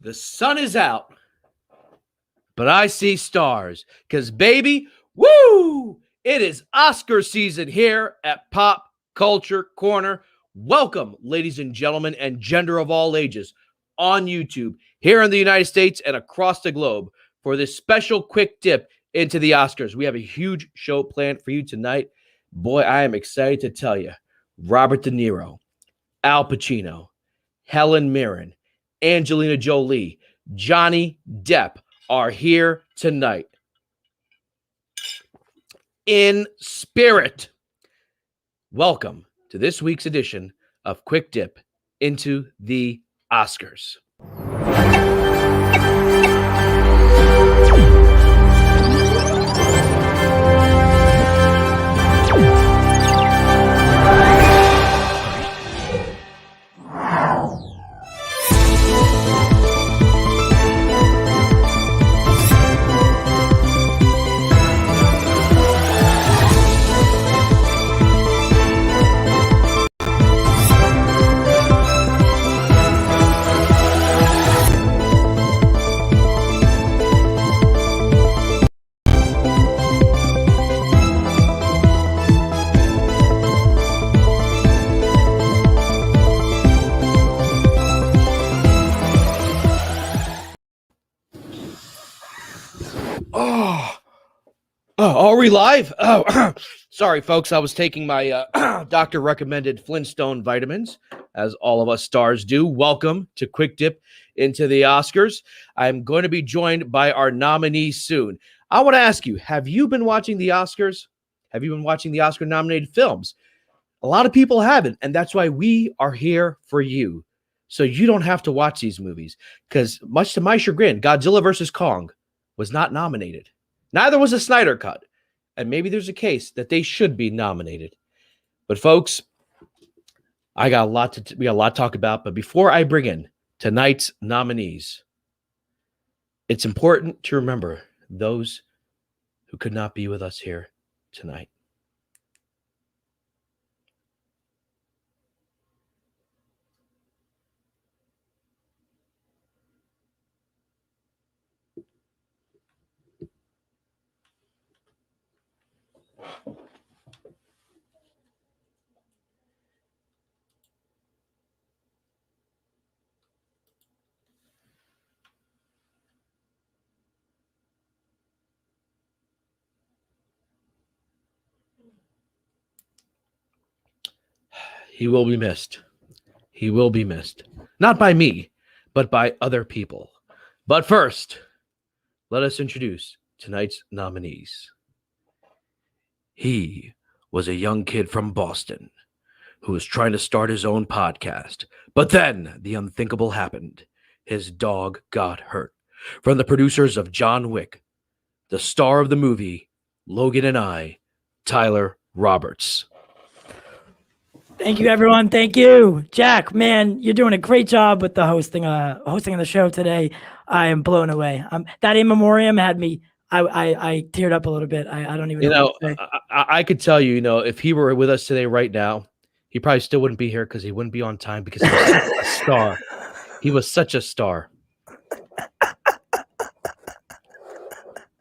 The sun is out, but I see stars. Because, baby, woo! It is Oscar season here at Pop Culture Corner. Welcome, ladies and gentlemen, and gender of all ages on YouTube, here in the United States and across the globe for this special quick dip into the Oscars. We have a huge show planned for you tonight. Boy, I am excited to tell you. Robert De Niro, Al Pacino, Helen Mirren, Angelina Jolie, Johnny Depp are here tonight. In spirit. Welcome to this week's edition of Quick Dip into the Oscars. Are we live? Oh, sorry, folks. I was taking my doctor recommended Flintstone vitamins, as all of us stars do. Welcome to Quick Dip into the Oscars. I'm going to be joined by our nominees soon. I want to ask you, have you been watching the Oscars? Have you been watching the Oscar nominated films? A lot of people haven't, and that's why we are here for you. So you don't have to watch these movies, because much to my chagrin, Godzilla vs. Kong was not nominated. Neither was a Snyder Cut. And maybe there's a case that they should be nominated. But folks, we got a lot to talk about. But before I bring in tonight's nominees, it's important to remember those who could not be with us here tonight. He will be missed. He will be missed. Not by me, but by other people. But first, let us introduce tonight's nominees. He was a young kid from Boston who was trying to start his own podcast. But then the unthinkable happened. His dog got hurt. From the producers of John Wick, the star of the movie, Logan and I, Tyler Roberts. Thank you, everyone. Thank you. Jack, man, you're doing a great job with the hosting of the show today. I am blown away. That in memoriam had me, I teared up a little bit. I don't even know. I could tell you, if he were with us today right now, he probably still wouldn't be here because he wouldn't be on time because he was such a star. He was such a star.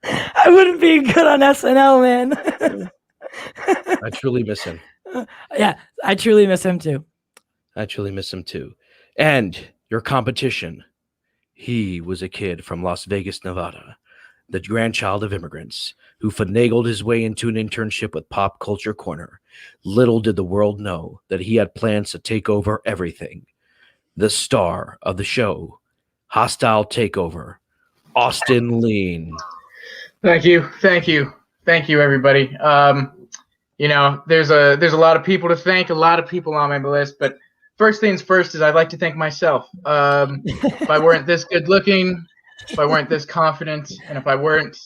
I wouldn't be good on SNL, man. I truly miss him. Yeah, I truly miss him too. And your competition, he was a kid from Las Vegas, Nevada, the grandchild of immigrants who finagled his way into an internship with Pop Culture Corner. Little did the world know that he had plans to take over everything. The star of the show, Hostile Takeover, Austin Lean. Thank you, everybody. There's a lot of people to thank, a lot of people on my list, but first things first is I'd like to thank myself. If I weren't this good looking, if I weren't this confident, and if I weren't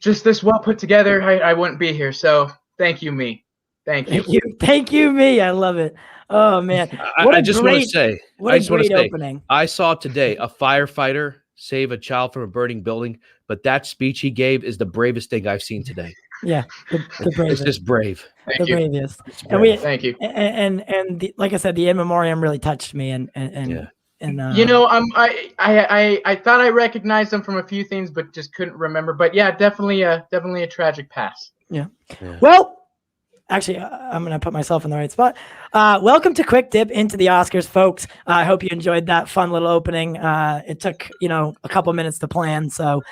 just this well put together, I wouldn't be here. So thank you, me. Thank you. Thank you, me. I love it. Oh man. I just want to say, opening. I saw today a firefighter save a child from a burning building, but that speech he gave is the bravest thing I've seen today. Yeah, the bravest. It's just brave. Thank you. Bravest. And thank you. And like I said, the in memoriam really touched me, and yeah. And I thought I recognized them from a few things, but just couldn't remember. But yeah, definitely a tragic pass. Yeah. Well, actually, I'm going to put myself in the right spot. Welcome to Quick Dip into the Oscars, folks. I hope you enjoyed that fun little opening. It took, a couple minutes to plan. So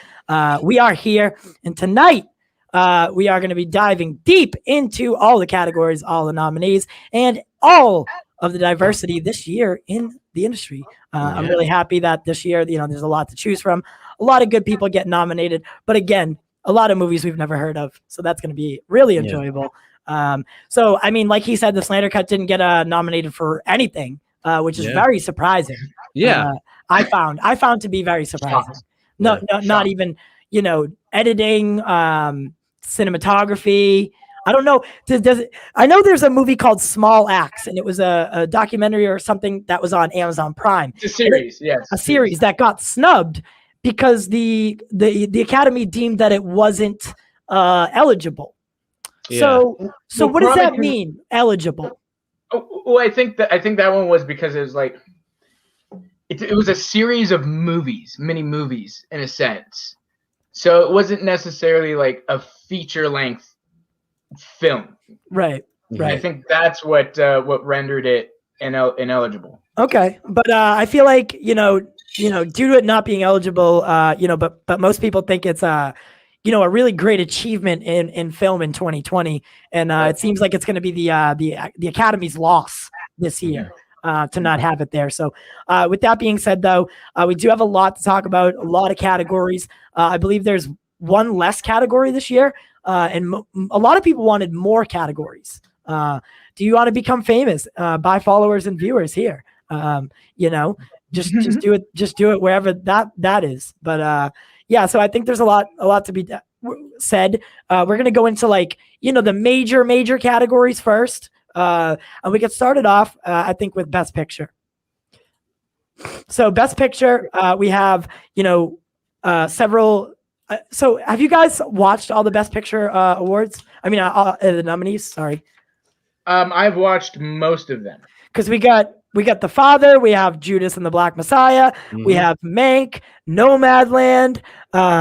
we are here. And tonight, we are going to be diving deep into all the categories, all the nominees, and all of the diversity this year in the industry. I'm really happy that this year, there's a lot to choose from. A lot of good people get nominated. But again, a lot of movies we've never heard of. So that's going to be really enjoyable. So, I mean, like he said, the Snyder Cut didn't get nominated for anything, which is very surprising. I found to be very surprising. Not even, editing, cinematography. I don't know. I know there's a movie called Small Axe, and it was a documentary or something that was on Amazon Prime. It's a series, yes. A series that got snubbed because the Academy deemed that it wasn't eligible. So what does that mean? Eligible? Well, I think that one was because it was like it was a series of movies, mini movies in a sense. So it wasn't necessarily like a feature length film. Right. I think that's what rendered it ineligible. Okay, but I feel like due to it not being eligible, but most people think it's a really great achievement in film in 2020, and it seems like it's going to be the Academy's loss this year to not have it there. So with that being said, though, we do have a lot to talk about, a lot of categories. I believe there's one less category this year, and a lot of people wanted more categories. Do you want to become famous? Buy followers and viewers here. Just do it wherever that is. But yeah, so I think there's a lot to be said. We're going to go into the major categories first. And we get started off, I think, with Best Picture. So Best Picture, we have, several. So have you guys watched all the Best Picture awards? I mean, the nominees, sorry. I've watched most of them. Because we got The Father, we have Judas and the Black Messiah, we have Mank, Nomadland,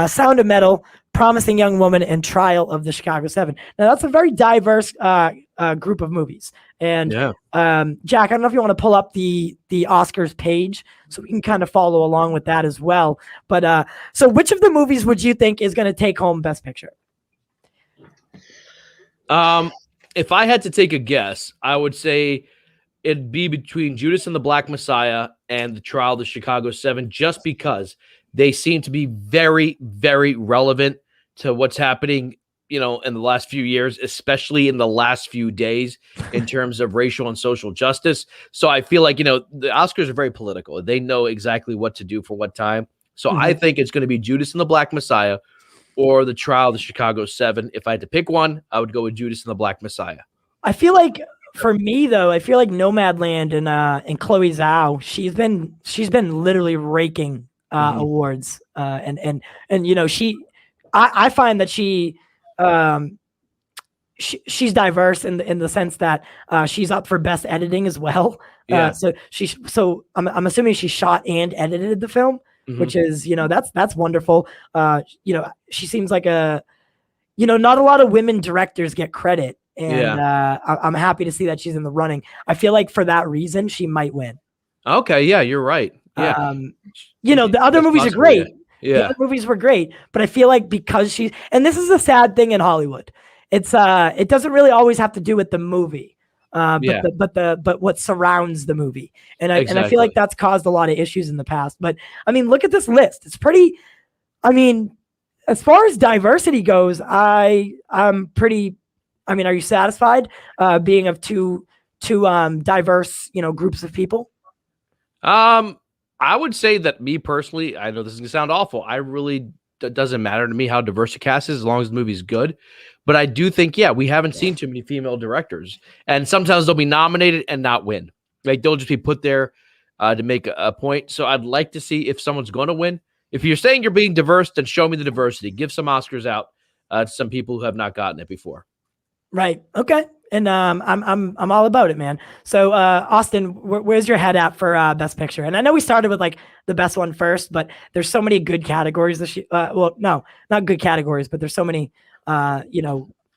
Sound of Metal, Promising Young Woman, and Trial of the Chicago 7. Now that's a very diverse group of movies. And Jack, I don't know if you want to pull up the Oscars page so we can kind of follow along with that as well. But so which of the movies would you think is going to take home Best Picture? If I had to take a guess, I would say it'd be between Judas and the Black Messiah and the Trial of the Chicago 7, just because they seem to be very, very relevant to what's happening, in the last few years, especially in the last few days in terms of racial and social justice. So I feel like, the Oscars are very political. They know exactly what to do for what time. So I think it's going to be Judas and the Black Messiah or the Trial of the Chicago 7. If I had to pick one, I would go with Judas and the Black Messiah. I feel like, for me though, I feel like Nomadland and Chloe Zhao, she's been literally raking awards, and I find that she's diverse in the sense that she's up for best editing as well. So I'm assuming she shot and edited the film, which is that's wonderful. She seems like not a lot of women directors get credit. And I'm happy to see that she's in the running. I feel like for that reason, she might win. Okay, yeah, you're right. Yeah, the other movies are great. Yeah, the other movies were great, but I feel like because and this is a sad thing in Hollywood. It doesn't really always have to do with the movie, but what surrounds the movie, and I feel like that's caused a lot of issues in the past. But I mean, look at this list. It's pretty. I mean, as far as diversity goes, I'm pretty. I mean, are you satisfied being of two diverse, groups of people? I would say that me personally, I know this is gonna sound awful. It doesn't matter to me how diverse a cast is as long as the movie's good. But I do think, we haven't seen too many female directors, and sometimes they'll be nominated and not win. Like they'll just be put there to make a point. So I'd like to see if someone's going to win. If you're saying you're being diverse, then show me the diversity. Give some Oscars out to some people who have not gotten it before. Right. Okay. And I'm all about it, man. So Austin, where's your head at for Best Picture? And I know we started with like the best one first, but there's so many good categories this year. Well, no, not good categories, but there's so many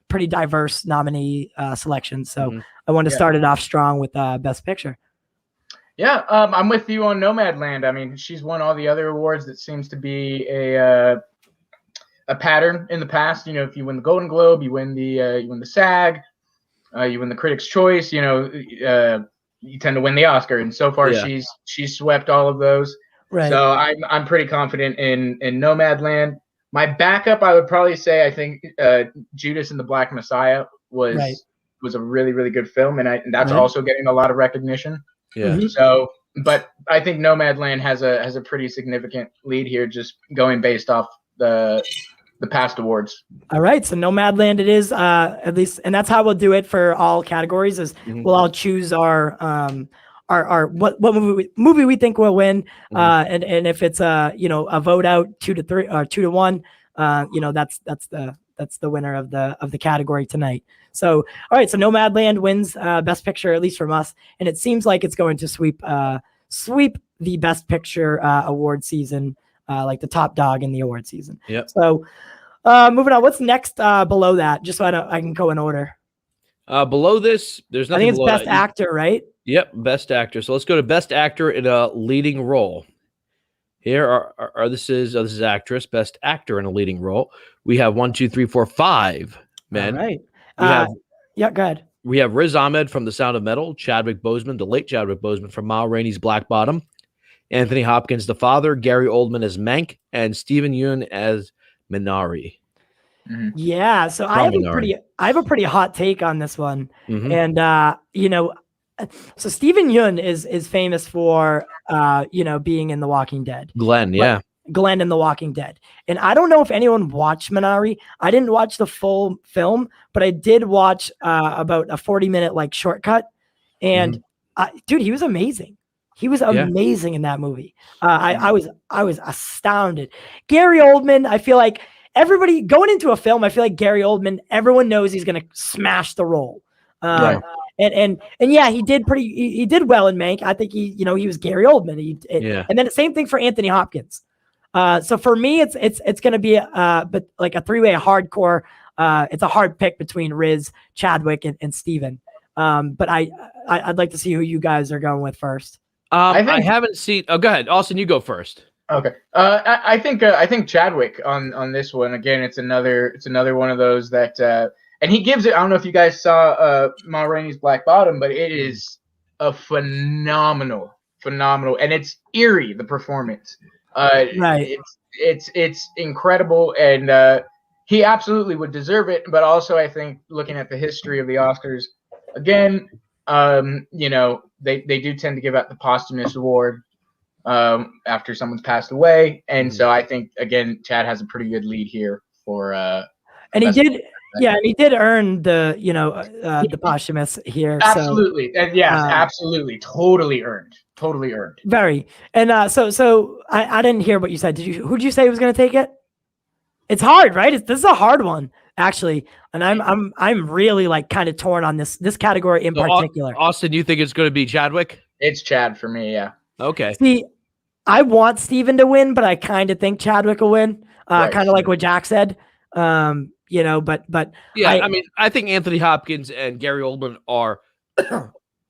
pretty diverse nominee selections. So I want to start it off strong with Best Picture. Yeah, I'm with you on Nomadland. I mean, she's won all the other awards. That seems to be a pattern in the past. You know, if you win the Golden Globe, you win the SAG, you win the Critics' Choice. You know, you tend to win the Oscar. And so far, she's swept all of those. Right. So I'm pretty confident in Nomadland. My backup, I would probably say, I think Judas and the Black Messiah was a really, really good film, and that's also getting a lot of recognition. Yeah. So, but I think Nomadland has a pretty significant lead here, just going based off the past awards. All right, so Nomadland it is, at least, and that's how we'll do it for all categories. Is we'll all choose our what movie we think will win, and if it's a vote out 2-3 or 2-1, that's the winner of the category tonight. So all right, so Nomadland wins Best Picture, at least from us, and it seems like it's going to sweep the Best Picture award season, like the top dog in the award season. Yeah. So moving on, what's next below that? Just so I can go in order. Below this, there's nothing. I think it's Best Actor, right? Yep, Best Actor. So let's go to Best Actor in a Leading Role. Here this is actress, Best Actor in a Leading Role. We have 1, 2, 3, 4, 5 men. All right. Yeah, go ahead. We have Riz Ahmed from The Sound of Metal, Chadwick Boseman, the late Chadwick Boseman from Ma Rainey's Black Bottom, Anthony Hopkins, the father, Gary Oldman as Mank, and Steven Yeun as Minari. Yeah, so I have a pretty hot take on this one, and so Steven Yeun is famous for being in The Walking Dead. Glenn in The Walking Dead. And I don't know if anyone watched Minari. I didn't watch the full film, but I did watch about a 40-minute like shortcut. And dude, he was amazing. He was amazing in that movie. I was astounded. Gary Oldman, I feel like everybody going into a film, I feel like Gary Oldman, everyone knows he's going to smash the role. And yeah, he did well in Mank. I think he was Gary Oldman. And then the same thing for Anthony Hopkins. So for me, it's going to be but like a three-way hardcore. It's a hard pick between Riz, Chadwick, and Steven. But I'd like to see who you guys are going with first. I haven't seen. Oh, go ahead, Austin. You go first. Okay. I think Chadwick on this one again. It's another one of those that and he gives it. I don't know if you guys saw Ma Rainey's Black Bottom, but it is a phenomenal, and it's eerie. The performance. It's incredible, and he absolutely would deserve it. But also, I think looking at the history of the Oscars, again, they do tend to give out the posthumous award after someone's passed away, and so I think again, Chad has a pretty good lead here for. And he did. Yeah, and he did earn the posthumous here. Absolutely, and yes, absolutely, totally earned. Very. And so I didn't hear what you said. Who'd you say was going to take it? It's hard, right? This is a hard one, actually, and I'm really like kind of torn on this category in particular. Austin, you think it's going to be Chadwick? It's Chad for me, yeah. Okay. See, I want Steven to win, but I kind of think Chadwick will win. Kind of like what Jack said. But yeah, I mean, I think Anthony Hopkins and Gary Oldman are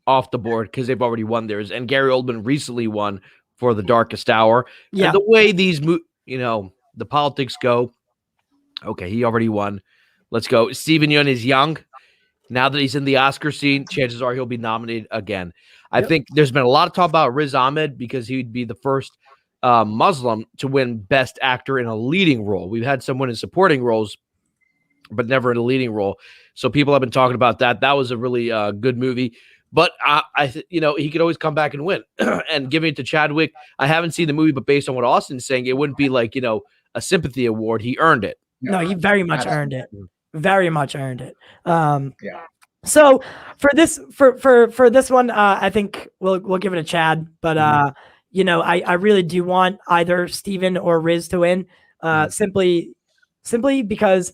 off the board because they've already won theirs, and Gary Oldman recently won for The Darkest Hour. Yeah, and the way these the politics go, okay, he already won. Let's go. Steven Yeun is young. Now that he's in the Oscar scene, chances are he'll be nominated again. I think there's been a lot of talk about Riz Ahmed because he'd be the first Muslim to win Best Actor in a Leading Role. We've had someone in supporting roles, but never in a leading role. So people have been talking about that. That was a really good movie. But he could always come back and win. And giving it to Chadwick, I haven't seen the movie, but based on what Austin's saying, it wouldn't be like a sympathy award. He earned it. No, he very much earned it. Very much earned it. So for this one, I think we'll give it a Chad. But I really do want either Steven or Riz to win. Simply because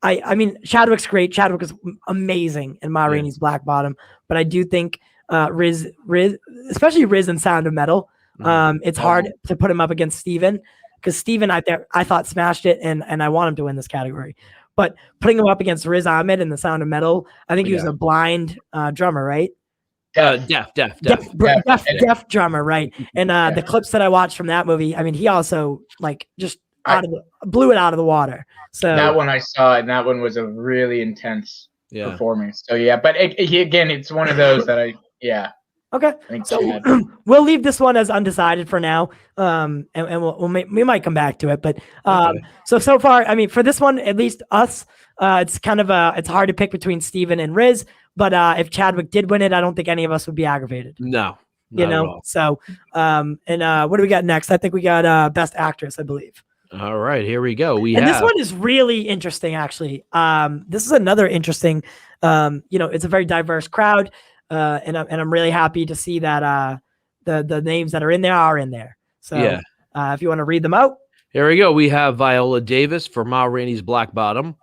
I mean, Chadwick's great. Chadwick is amazing in Ma Rainey's Black Bottom, but I do think Riz, especially Riz in Sound of Metal, it's hard to put him up against Steven, because Steven, I thought smashed it, and I want him to win this category. But putting him up against Riz Ahmed in The Sound of Metal, I think he was a blind drummer, right? Deaf Drummer, right? And the clips that I watched from that movie, I mean, he also like just blew it out of the water. So that one I saw, and that one was a really intense performance. So yeah, but again, it's one of those that Okay, so we'll leave this one as undecided for now, and we might come back to it. But so far, I mean, for this one, at least us, it's kind of it's hard to pick between Steven and Riz. But if Chadwick did win it, I don't think any of us would be aggravated. No, you know. So, what do we got next? I think we got Best Actress, I believe. All right, here we go. This one is really interesting, actually. This is another interesting. It's a very diverse crowd. And I'm really happy to see that the names that are in there. So if you want to read them out. Here we go. We have Viola Davis for Ma Rainey's Black Bottom,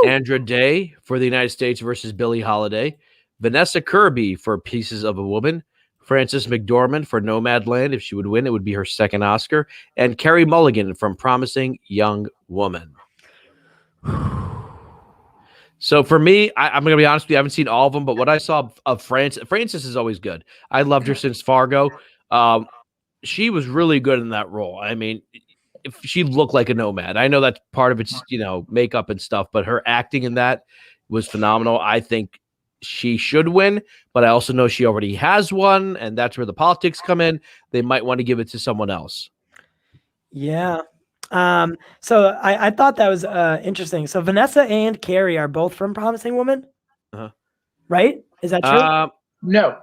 Andra Day for the United States versus Billie Holiday, Vanessa Kirby for Pieces of a Woman, Frances McDormand for Nomadland. If she would win, it would be her second Oscar, and Carey Mulligan from Promising Young Woman. So for me, I'm going to be honest with you, I haven't seen all of them, but what I saw of Frances is always good. I loved her since Fargo. She was really good in that role. I mean, if she looked like a nomad. I know that's part of it's, makeup and stuff, but her acting in that was phenomenal. I think she should win, but I also know she already has one, and that's where the politics come in. They might want to give it to someone else. Yeah. So I thought that was interesting. So Vanessa and Carrey are both from Promising Woman, right? Is that true? No. Oh,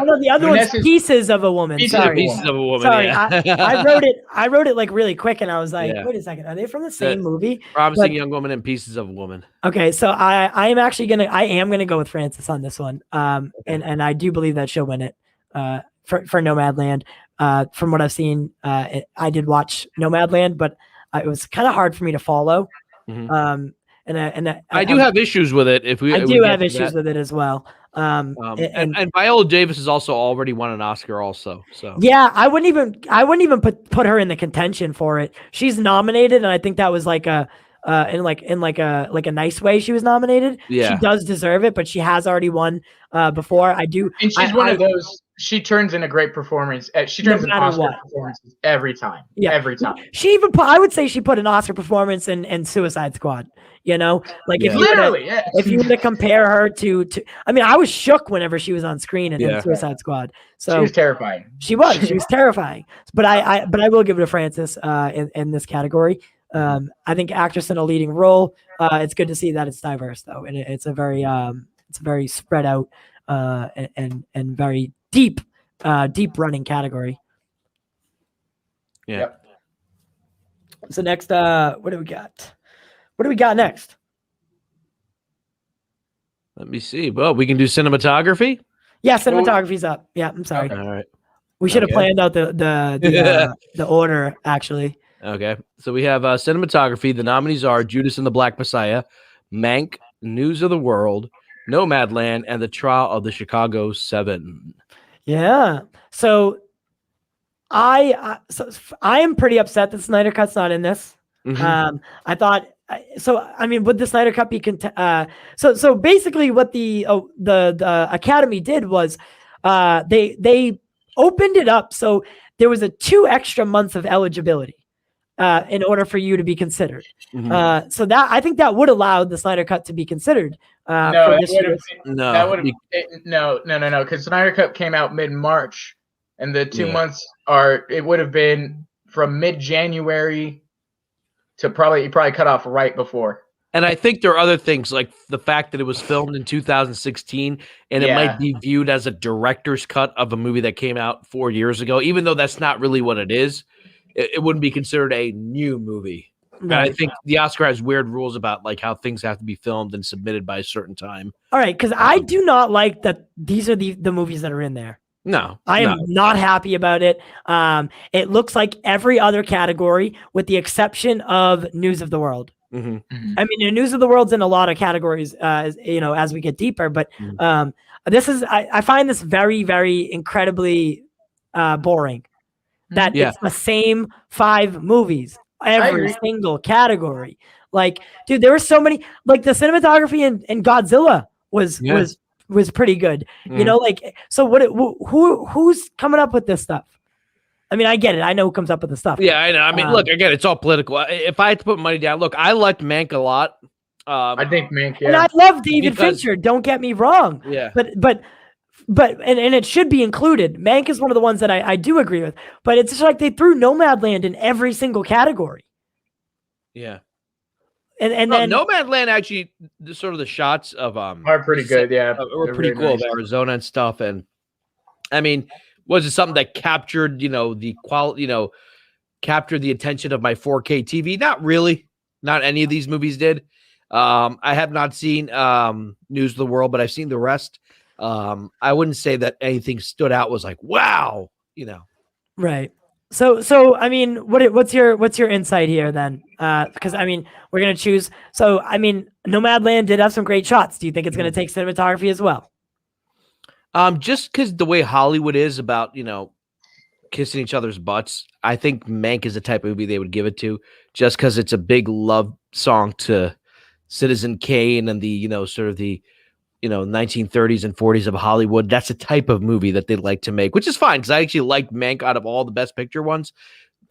no, the other one's Pieces of a Woman. Pieces of a Woman. Sorry, Yeah. I wrote it like really quick, and I was like, wait a second, are they from the same movie? Promising Young Woman and Pieces of a Woman. Okay, so I am gonna go with Frances on this one. And I do believe that she'll win it. For Nomadland. From what I've seen, I did watch Nomadland, but it was kind of hard for me to follow. And I do have issues with it. I do have issues with it as well. And Viola Davis has also already won an Oscar, also. So yeah, I wouldn't even put her in the contention for it. She's nominated, and I think that was like a in a nice way she was nominated. Yeah, she does deserve it, but she has already won before. I do, and she's one of those. She turns in a great performance. She turns in Oscar performances every time. Yeah, every time. She even I would say she put an Oscar performance in Suicide Squad. If you were to compare her to, I mean, I was shook whenever she was on screen in Suicide Squad. So she was terrifying. She was terrifying. But I will give it to Frances in this category. I think actress in a leading role. It's good to see that it's diverse though, and it's a very spread out and very deep running category. Yeah. Yep. So next, what do we got? What do we got next? Let me see. Well, we can do cinematography. Yeah, cinematography's up. Yeah, I'm sorry. All right. We should have planned out the order actually. Okay. So we have cinematography. The nominees are Judas and the Black Messiah, Mank, News of the World, Nomadland, and The Trial of the Chicago 7. Yeah. So I am pretty upset that Snyder Cut's not in this. Mm-hmm. I thought so. I mean, would the Snyder Cut be so basically what the Academy did was they opened it up so there was 2 extra months of eligibility in order for you to be Mm-hmm. So that I think that would allow the Snyder Cut to be considered. No, because Snyder Cut came out mid-March, and the 2 months it would have been from mid-January to probably cut off right before. And I think there are other things like the fact that it was filmed in 2016 and it might be viewed as a director's cut of a movie that came out 4 years ago, even though that's not really what it is. It wouldn't be considered a new movie. Right. And I think the Oscar has weird rules about like how things have to be filmed and submitted by a certain time. All right, because I do not like that these are the movies that are in there. No, I am not happy about it. It looks like every other category with the exception of News of the World. Mhm. I mean, the news of the world's in a lot of categories, as we get deeper. But I find this very, very incredibly boring. That Yeah. it's the same 5 movies, every agree. single category. Like, dude, there were so many. Like the cinematography in Godzilla was pretty good. So who's coming up with this stuff? I mean, I get it. I know who comes up with the stuff. Yeah, I know. I mean, look, again, it's all political. If I had to put money down, look, I liked Mank a lot. I think Mank, and I love David Because- Fincher. Don't get me wrong. Yeah. But it should be included. Mank is one of the ones that I do agree with. But it's just like they threw Nomadland in every single category. Yeah. And then Nomadland actually, sort of the shots of are pretty good. Yeah, were pretty cool of Arizona and stuff. And I mean, was it something that captured, the quality, captured the attention of my 4K TV? Not really. Not any of these movies did. I have not seen News of the World, but I've seen the rest. I wouldn't say that anything stood out was like, wow, Right. So I mean, what's your insight here then? Because I mean, we're gonna choose. So I mean, Nomadland did have some great shots. Do you think it's gonna take cinematography as well? Just because the way Hollywood is about, kissing each other's butts, I think Mank is the type of movie they would give it to, just because it's a big love song to Citizen Kane and the, sort of the, 1930s and 40s of Hollywood. That's the type of movie that they like to make, which is fine because I actually like Mank out of all the Best Picture ones.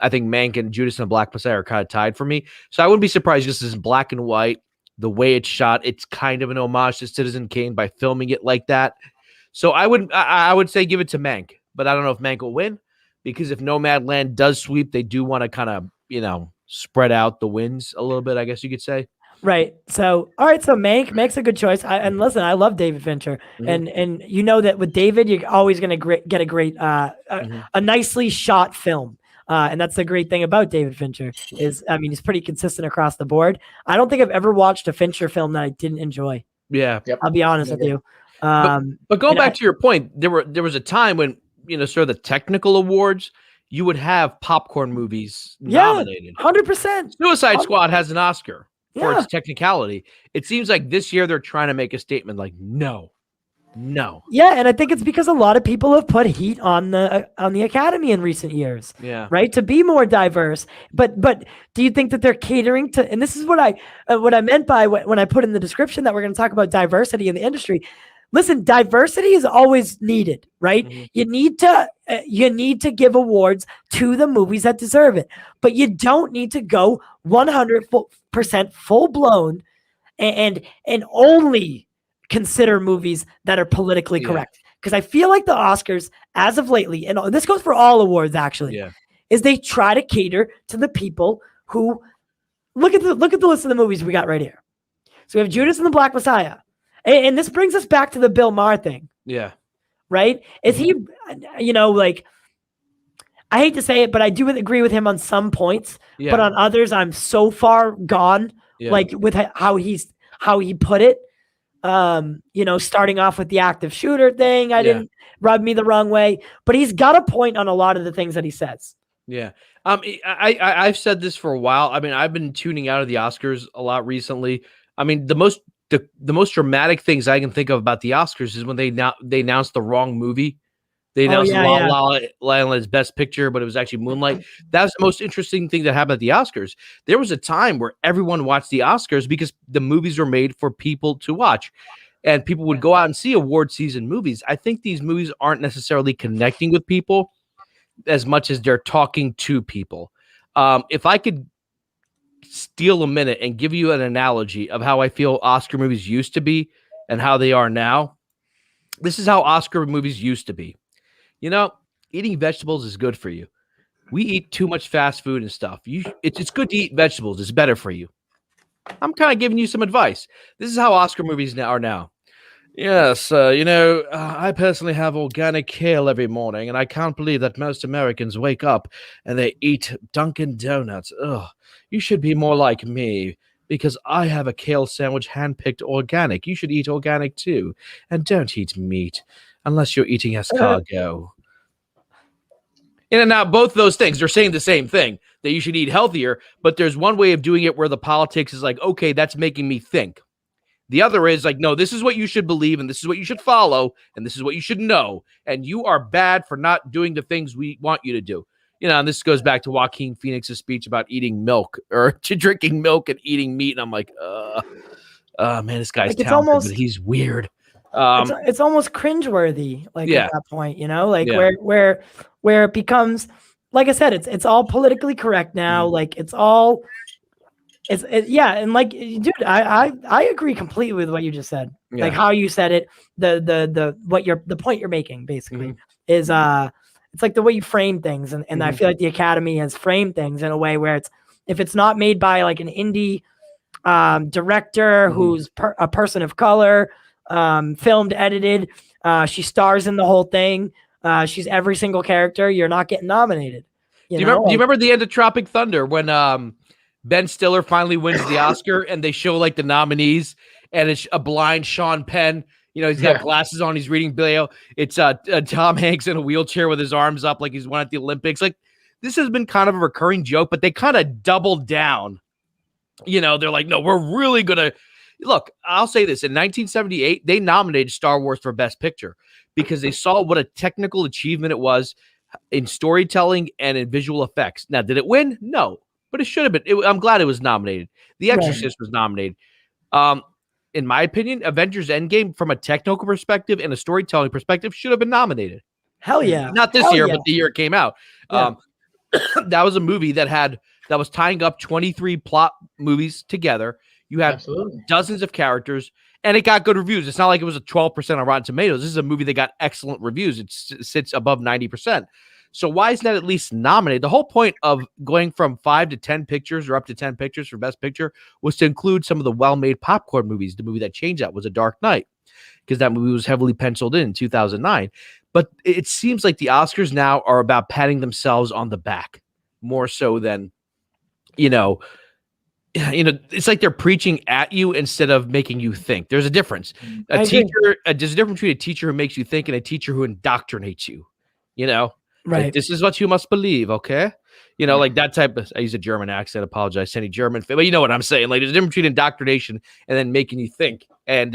I think Mank and Judas and the Black Messiah are kind of tied for me. So I wouldn't be surprised just as black and white, the way it's shot, it's kind of an homage to Citizen Kane by filming it like that. So I would say give it to Mank, but I don't know if Mank will win because if Nomadland does sweep, they do want to kind of, spread out the wins a little bit, I guess you could say. Right. So, all right. So Mank's a good choice. And listen, I love David Fincher, and you know that with David, you're always going to get a great, a nicely shot film. And that's the great thing about David Fincher is, I mean, he's pretty consistent across the board. I don't think I've ever watched a Fincher film that I didn't enjoy. Yeah. I'll be honest with you. But going back to your point, there was a time when, sort of the technical awards, you would have popcorn movies nominated. 100%. Suicide Squad has an Oscar for its technicality. It seems like this year they're trying to make a statement like, no. Yeah, and I think it's because a lot of people have put heat on the Academy in recent years. Yeah. Right, to be more diverse. But do you think that they're catering to? And this is what I meant by when I put in the description that we're going to talk about diversity in the industry. Listen, diversity is always needed, right? You need to give awards to the movies that deserve it, but you don't need to go 100% full blown and only consider movies that are politically correct. Because I feel like the Oscars, as of lately, and this goes for all awards actually, is they try to cater to the people who look at the list of the movies we got right here. So we have Judas and the Black Messiah. And this brings us back to the Bill Maher thing. Yeah. Right? Is he, like, I hate to say it, but I do agree with him on some points. Yeah. But on others, I'm so far gone, like with how he put it. Starting off with the active shooter thing, didn't rub me the wrong way. But he's got a point on a lot of the things that he says. Yeah. I've said this for a while. I mean, I've been tuning out of the Oscars a lot recently. I mean, the most dramatic things I can think of about the Oscars is when they announced the wrong movie. They announced La La Land as Best Picture, but it was actually Moonlight. That's the most interesting thing that happened at the Oscars. There was a time where everyone watched the Oscars because the movies were made for people to watch, and people would go out and see award season movies. I think these movies aren't necessarily connecting with people as much as they're talking to people. If I could steal a minute and give you an analogy of how I feel Oscar movies used to be and how they are now. This is how Oscar movies used to be. Eating vegetables is good for you. We eat too much fast food and stuff. It's good to eat vegetables. It's better for you. I'm kind of giving you some advice. This is how Oscar movies are now. Yes, I personally have organic kale every morning, and I can't believe that most Americans wake up and they eat Dunkin' Donuts. Ugh. You should be more like me because I have a kale sandwich handpicked organic. You should eat organic too. And don't eat meat unless you're eating escargot. Now both those things, they're saying the same thing. that you should eat healthier, but there's one way of doing it where the politics is like, okay, that's making me think. The other is like, no, this is what you should believe, and this is what you should follow, and this is what you should know, and you are bad for not doing the things we want you to do. And this goes back to Joaquin Phoenix's speech about eating milk or to drinking milk and eating meat, and I'm like, man, this guy's Like, it's talented, almost- but he's weird. It's almost cringeworthy, like Yeah. at that point, like Yeah. where it becomes, like I said, it's all politically correct now. Like it's yeah, and like, dude, I agree completely with what you just said. Yeah. Like how you said it, the point you're making basically is it's like the way you frame things, and I feel like the Academy has framed things in a way where if it's not made by like an indie director who's a person of color, filmed, edited, she stars in the whole thing, she's every single character, you're not getting nominated. Do you remember the end of Tropic Thunder when Ben Stiller finally wins the Oscar and they show like the nominees and it's a blind Sean Penn? He's got glasses on. He's reading Billy. It's Tom Hanks in a wheelchair with his arms up like he's won at the Olympics. Like, this has been kind of a recurring joke, but they kind of doubled down. They're like, no, we're really going to look. I'll say this. In 1978, they nominated Star Wars for Best Picture because they saw what a technical achievement it was in storytelling and in visual effects. Now, did it win? No, but it should have been. I'm glad it was nominated. The Exorcist was nominated. In my opinion, Avengers End Game, from a technical perspective and a storytelling perspective, should have been nominated. Hell yeah. Not this year, but the year it came out. Yeah. That was a movie that was tying up 23 plot movies together. You had dozens of characters, and it got good reviews. It's not like it was a 12% on Rotten Tomatoes. This is a movie that got excellent reviews. It sits above 90%. So why isn't that at least nominated? The whole point of going from 5 to 10 pictures or up to 10 pictures for Best Picture was to include some of the well-made popcorn movies. The movie that changed that was A Dark Knight, because that movie was heavily penciled in 2009. But it seems like the Oscars now are about patting themselves on the back more so than, it's like they're preaching at you instead of making you think. There's a difference. There's a difference between a teacher who makes you think and a teacher who indoctrinates you, Right. Like, this is what you must believe, okay? Like that type of, I use a German accent, apologize to any German fan, but you know what I'm saying. Like, there's a difference between indoctrination and then making you think. And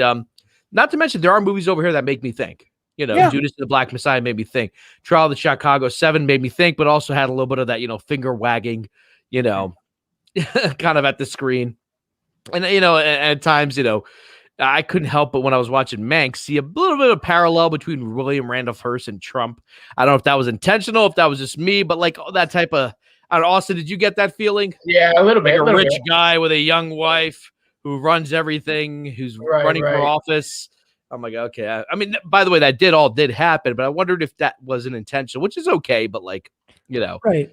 not to mention, there are movies over here that make me think. Judas and the Black Messiah made me think. Trial of the Chicago 7 made me think, but also had a little bit of that, finger wagging, kind of at the screen. And, at times, I couldn't help but when I was watching Manx see a little bit of parallel between William Randolph Hearst and Trump. I don't know if that was intentional, if that was just me, but like that type of. Austin, did you get that feeling? Yeah, a little bit. Like a rich guy with a young wife who runs everything, who's running for office. I'm like, okay. I mean, by the way, that did happen, but I wondered if that wasn't intentional, which is okay, but like, right.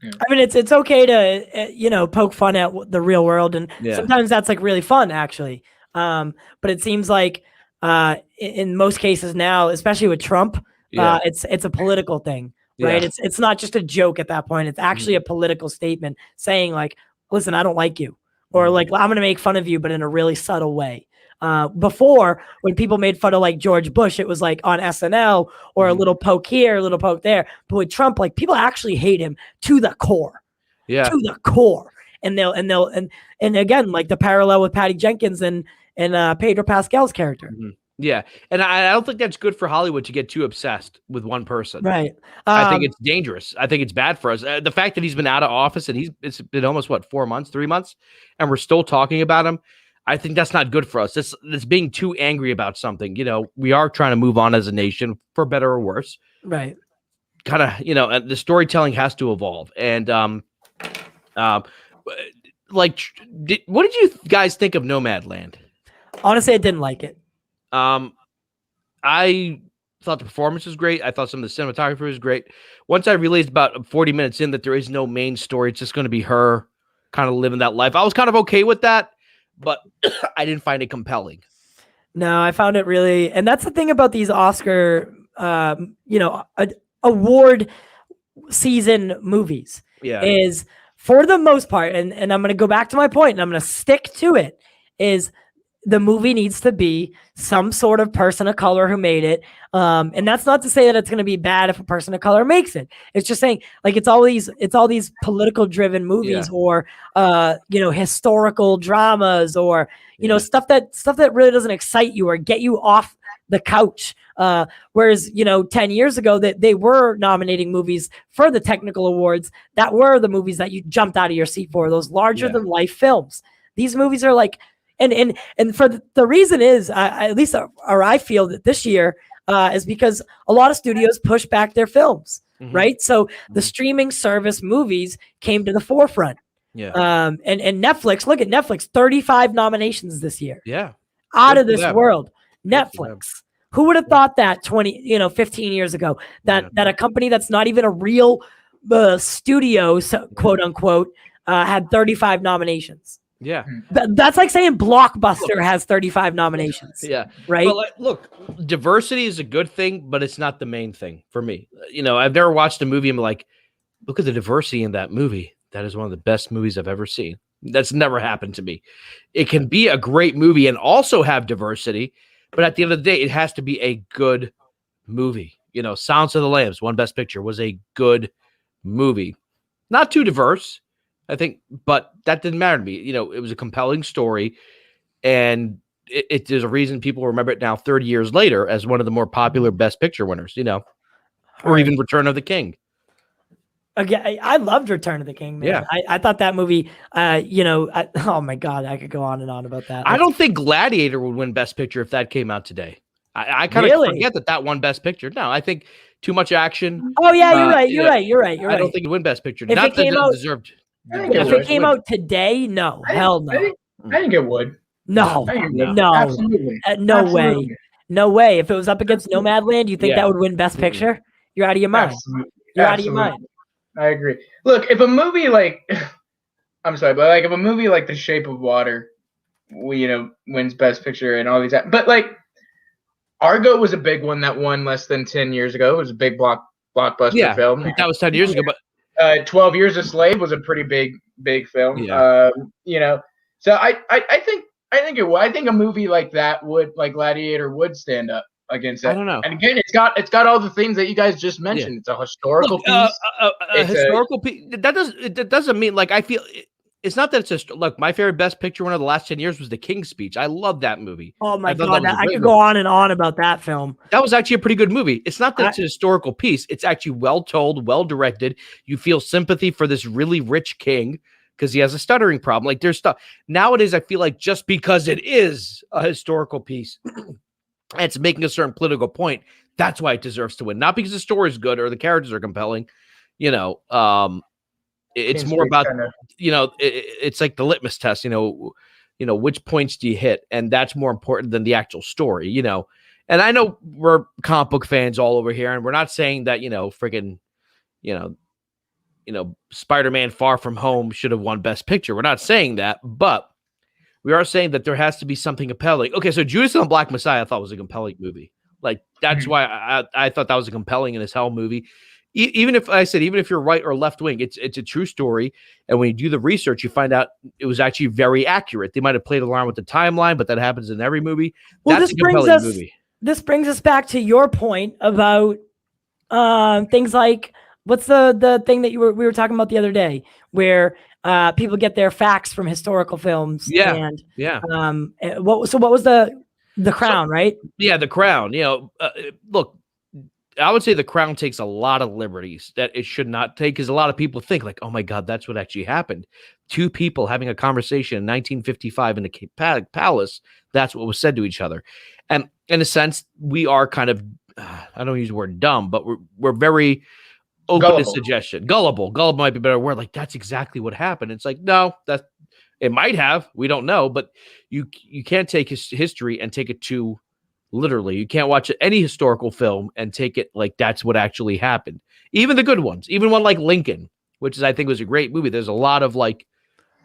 Yeah. I mean, it's okay to poke fun at the real world, and sometimes that's like really fun, actually. But it seems like in most cases now, especially with Trump, it's a political thing, right? Yeah. It's not just a joke at that point. It's actually a political statement saying like, listen, I don't like you, or like, I'm going to make fun of you, but in a really subtle way. Before, when people made fun of like George Bush, it was like on SNL or a little poke here, a little poke there. But with Trump, like, people actually hate him to the core. Yeah. To the core. And again, like the parallel with Patty Jenkins and Pedro Pascal's character. Mm-hmm. Yeah. And I don't think that's good for Hollywood to get too obsessed with one person. Right. I think it's dangerous. I think it's bad for us. The fact that he's been out of office and it's been almost 3 months, and we're still talking about him. I think that's not good for us. This being too angry about something. We are trying to move on as a nation, for better or worse. Right. Kind of, the storytelling has to evolve. And what did you guys think of Nomadland? Honestly, I didn't like it. I thought the performance was great. I thought some of the cinematography was great. Once I realized about 40 minutes in that there is no main story, it's just going to be her kind of living that life. I was kind of okay with that, but I didn't find it compelling. No, I found it really, and that's the thing about these Oscar, award season movies. Yeah. Is for the most part, and I'm going to go back to my point, and I'm going to stick to it, is the movie needs to be some sort of person of color who made it. And that's not to say that it's going to be bad if a person of color makes it. It's just saying, like, it's all these political driven movies, or historical dramas, or stuff that really doesn't excite you or get you off the couch. Whereas 10 years ago that they were nominating movies for the technical awards that were the movies that you jumped out of your seat for, those larger than life films. These movies are like, and for the reason is, at least, or I feel that this year is because a lot of studios push back their films, right? So the streaming service movies came to the forefront. And Netflix, look at Netflix, 35 nominations this year. Yeah. Out of this world. Netflix. Who would have thought that 15 years ago, that a company that's not even a real studio, quote unquote, had 35 nominations. Yeah. That's like saying Blockbuster has 35 nominations. Yeah. Right. Well, look, diversity is a good thing, but it's not the main thing for me. I've never watched a movie and I'm like, look at the diversity in that movie. That is one of the best movies I've ever seen. That's never happened to me. It can be a great movie and also have diversity, but at the end of the day, it has to be a good movie. Silence of the Lambs, won Best Picture, was a good movie. Not too diverse, I think, but that didn't matter to me. It was a compelling story, and there's a reason people remember it now 30 years later as one of the more popular Best Picture winners, or even Return of the King. Again, I loved Return of the King, man. Yeah. I thought that movie, oh my God, I could go on and on about that. I don't think Gladiator would win Best Picture if that came out today. I kind of forget that won Best Picture. No, I think too much action. Oh yeah, you're right. I don't think it would win Best Picture. If Not it came that out, it deserved. If it came out today, no, hell no. I think it would. No, Absolutely. No way. No way. If it was up against Nomadland, you think that would win Best Picture? You're out of your mind. Absolutely. You're out of your mind. I agree. Look, if a movie like, I'm sorry, but like if a movie like The Shape of Water, wins Best Picture and all these, but like Argo was a big one that won less than 10 years ago. It was a big blockbuster film. That was 10 years ago, but 12 Years a Slave was a pretty big film. So I think it would. I think a movie like that would, like Gladiator, would stand up against that. I don't know. And again, it's got all the things that you guys just mentioned. It's a historical piece. Historical piece. That doesn't mean, like, I feel it's not that it's just, look, my favorite Best Picture one of the last 10 years was The King's Speech. I love that movie. Oh my God, I could go on and on about that film. That was actually a pretty good movie. It's not that it's a historical piece. It's actually well told, well directed. You feel sympathy for this really rich king because he has a stuttering problem. Like, there's stuff nowadays. I feel like just because it is a historical piece, and it's making a certain political point, that's why it deserves to win. Not because the story is good or the characters are compelling. It's more about, it's like the litmus test, which points do you hit? And that's more important than the actual story, And I know we're comic book fans all over here, and we're not saying that, friggin', Spider-Man Far From Home should have won Best Picture. We're not saying that, but we are saying that there has to be something compelling. Okay, so Judas and the Black Messiah I thought was a compelling movie. Like, that's why I thought that was a compelling and as hell movie. Even if you're right or left wing, it's a true story. And when you do the research, you find out it was actually very accurate. They might have played along with the timeline, but that happens in every movie. Well, That's a compelling movie. This brings us back to your point about things like, what's the thing that we were talking about the other day, where people get their facts from historical films. Yeah. What was the Crown, right? Yeah, The Crown. Look, I would say The Crown takes a lot of liberties that it should not take, because a lot of people think like, oh my God, that's what actually happened. Two people having a conversation in 1955 in the palace. That's what was said to each other. And in a sense, we are kind of, I don't use the word dumb, but we're very open to suggestion. Gullible might be a better word. Like, that's exactly what happened. It's like, no, it might have, we don't know, but you can't take history and take it too literally. You can't watch any historical film and take it like that's what actually happened. Even the good ones, even one like Lincoln, which I think was a great movie. There's a lot of like,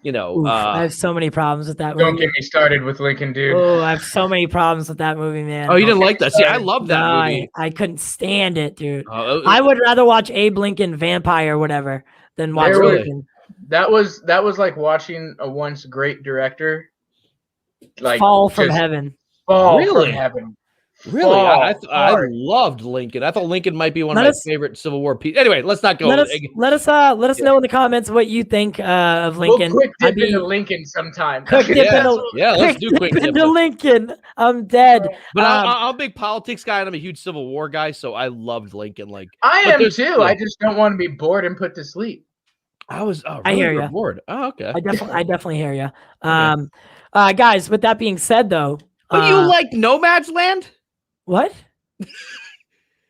I have so many problems with that movie. Don't get me started with Lincoln, dude. Oh, I have so many problems with that movie, man. Oh, you didn't like that? See, I love that movie. I couldn't stand it, dude. I would rather watch Abe Lincoln Vampire or whatever than watch Lincoln. That was like watching a once great director like fall from just heaven. fall Really? from heaven. Really? I Fall I hard. loved Lincoln. I thought Lincoln might be one of Let my us favorite Civil War pieces. Anyway, let's not go. let us know in the comments what you think of We'll Lincoln. quick I'd dip into be Lincoln sometime. quick dip Yeah, into yeah. Let's do quick dip. into Lincoln. I'm dead. But I'm a big politics guy and I'm a huge Civil War guy, so I loved Lincoln. Like I but am there's- too. yeah. I just don't want to be bored and put to sleep. I was I really hear ya. bored. Oh, okay. I definitely hear you. Guys, with that being said, though, Oh, you like Nomad's Land? what?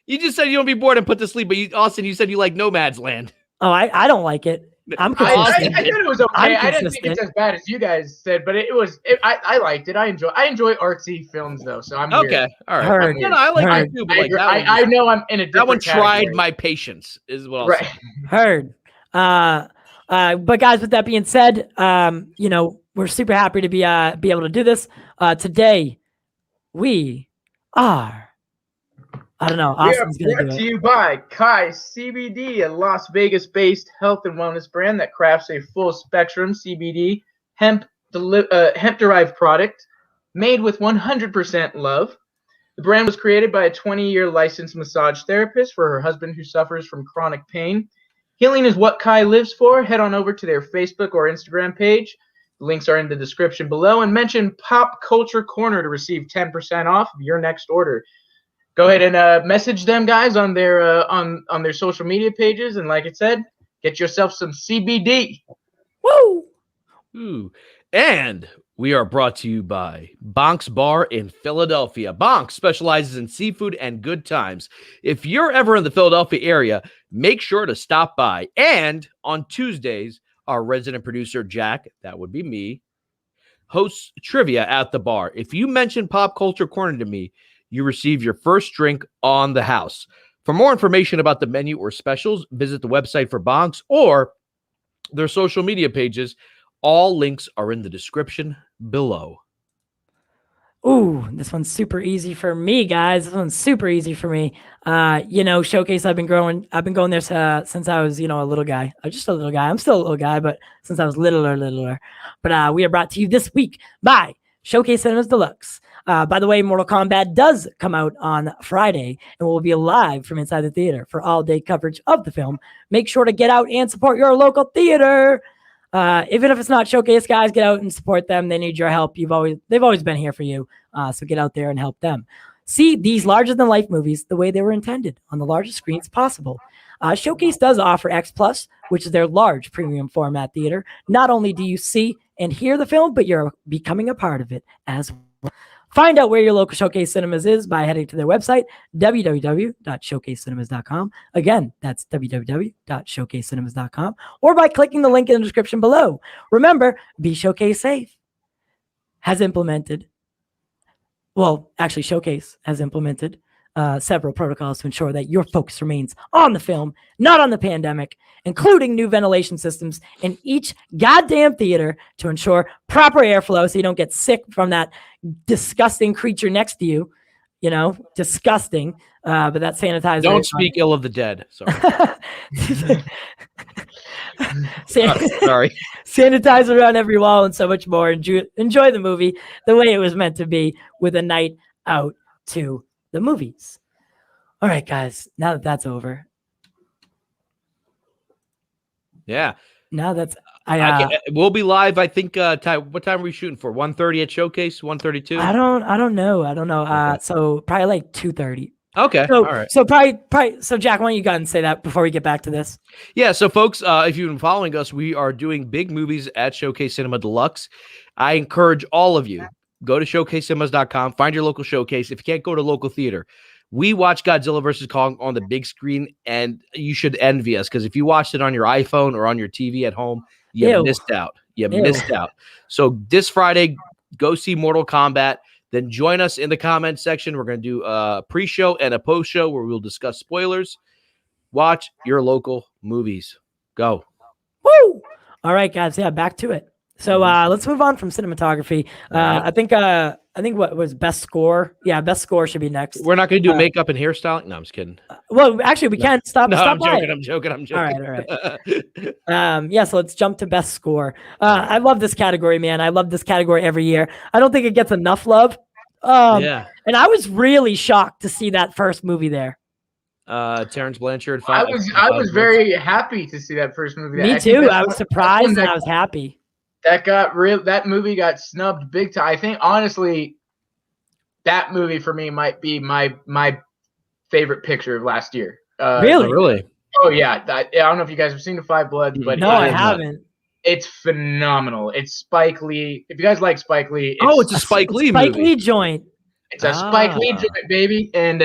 You just said you don't be bored and put to sleep, but Austin, you said you like Nomad's Land. Oh, I don't like it. I'm I consistent. thought it was okay. I'm I didn't think it's as bad as you guys said, but I liked it. I enjoy artsy films though, so I'm Okay, weird. all right. Heard. No, I like Heard. that too, but I, like agree. that one, I know I'm in a different that one tried category. my patience, is what I'll Right. say. Heard. But guys, with that being said, we're super happy to be able to do this. Today, we are. I don't know. We are Austin's gonna brought do to it. you by Kai CBD, a Las Vegas-based health and wellness brand that crafts a full-spectrum CBD hemp-derived product made with 100% love. The brand was created by a 20-year licensed massage therapist for her husband who suffers from chronic pain. Healing is what Kai lives for. Head on over to their Facebook or Instagram page. The links are in the description below, and mention Pop Culture Corner to receive 10% off of your next order. Go ahead and message them guys on their social media pages, and like I said, get yourself some CBD. Woo! Ooh. And we are brought to you by Bonk's Bar in Philadelphia. Bonk specializes in seafood and good times. If you're ever in the Philadelphia area, make sure to stop by. And on Tuesdays, our resident producer, Jack, that would be me, hosts trivia at the bar. If you mention Pop Culture Corner to me, you receive your first drink on the house. For more information about the menu or specials, visit the website for Bonks or their social media pages. All links are in the description below. Ooh, this one's super easy for me, guys. This one's super easy for me. Showcase. I've been going there since I was, a little guy. I'm just a little guy. I'm still a little guy, but since I was littler. But we are brought to you this week by Showcase Cinemas Deluxe. By the way, Mortal Kombat does come out on Friday and will be live from inside the theater for all-day coverage of the film. Make sure to get out and support your local theater. Even if it's not Showcase, guys, get out and support them. They need your help. They've always been here for you. So get out there and help them. See these larger-than-life movies the way they were intended on the largest screens possible. Showcase does offer X+, which is their large premium format theater. Not only do you see and hear the film, but you're becoming a part of it as well. Find out where your local Showcase Cinemas is by heading to their website, www.showcasecinemas.com. Again, that's www.showcasecinemas.com, or by clicking the link in the description below. Remember, Be Showcase Safe Showcase has implemented several protocols to ensure that your focus remains on the film, not on the pandemic, including new ventilation systems in each goddamn theater to ensure proper airflow so you don't get sick from that disgusting creature next to you. Disgusting. But that sanitizer. Don't speak ill of the dead. Sorry. Sorry. Sanitizer around every wall and so much more. Enjoy the movie the way it was meant to be, with a night out to the movies. All right, guys. Now that that's over. Yeah. Now that's we'll be live. I think. What time are we shooting for? 1:30 at Showcase. 1:32. I don't know. Okay. So probably like 2:30. Okay. So, all right. So probably. So Jack, why don't you go ahead and say that before we get back to this? Yeah. So, folks, if you've been following us, we are doing big movies at Showcase Cinema Deluxe. I encourage all of you, go to showcasecinemas.com, find your local Showcase. If you can't go to local theater, we watch Godzilla vs. Kong on the big screen, and you should envy us, because if you watched it on your iPhone or on your TV at home, you missed out. Missed out. So this Friday, go see Mortal Kombat. Then join us in the comment section. We're going to do a pre-show and a post-show where we'll discuss spoilers. Watch your local movies. Go. Woo! All right, guys. Yeah, back to it. So let's move on from cinematography. Right. I think what was best score? Yeah, best score should be next. We're not going to do makeup and hairstyling. No, I'm just kidding. Well, actually, we can stop. No, stop I'm by joking. it. I'm joking. I'm All joking. right. Yeah, so let's jump to best score. I love this category, man. I love this category every year. I don't think it gets enough love. Yeah. And I was really shocked to see that first movie there. Terrence Blanchard. I was very happy to see that first movie. Me too. I was surprised and I was happy. That movie got snubbed big time. I think honestly, that movie for me might be my favorite picture of last year. Really? Really? Oh yeah. I don't know if you guys have seen The Five Bloods, but no, I haven't. It's phenomenal. It's Spike Lee. If you guys like Spike Lee, it's a Spike Lee movie. Spike Lee joint. It's a Spike Lee joint, baby, and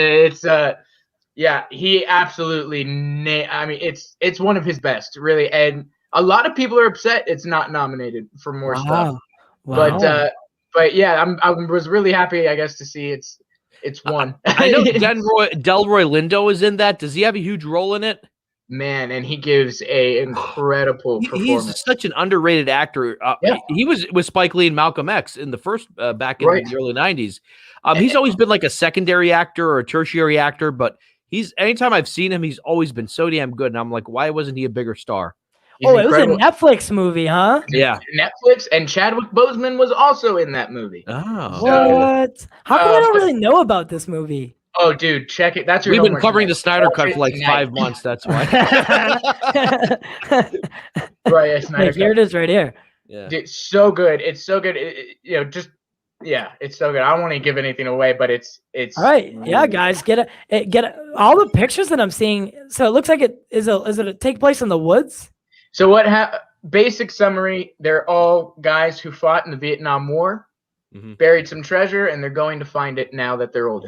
yeah, he absolutely. I mean, it's one of his best, really, and a lot of people are upset it's not nominated for more stuff. Wow. But yeah, I was really happy, I guess, to see it's won. I know Delroy Lindo is in that. Does he have a huge role in it? Man, and he gives a incredible performance. He's such an underrated actor. He was with Spike Lee and Malcolm X in the first back in the early 90s. He's always been like a secondary actor or a tertiary actor, but anytime I've seen him, he's always been so damn good. And I'm like, why wasn't he a bigger star? It was a Netflix movie, huh? Yeah. Netflix, and Chadwick Boseman was also in that movie. Oh. What? How come I don't really know about this movie? Oh, dude, check it. That's your We've been covering the Snyder Cut for like 5 months. That's why. Right, Snyder here it is, right here. Yeah, it's so good. It's so good. It's so good. I don't want to give anything away, but it's all right. Yeah, guys, get all the pictures that I'm seeing. So it looks like is it take place in the woods? So basic summary, they're all guys who fought in the Vietnam War. Buried some treasure, and they're going to find it now that they're older.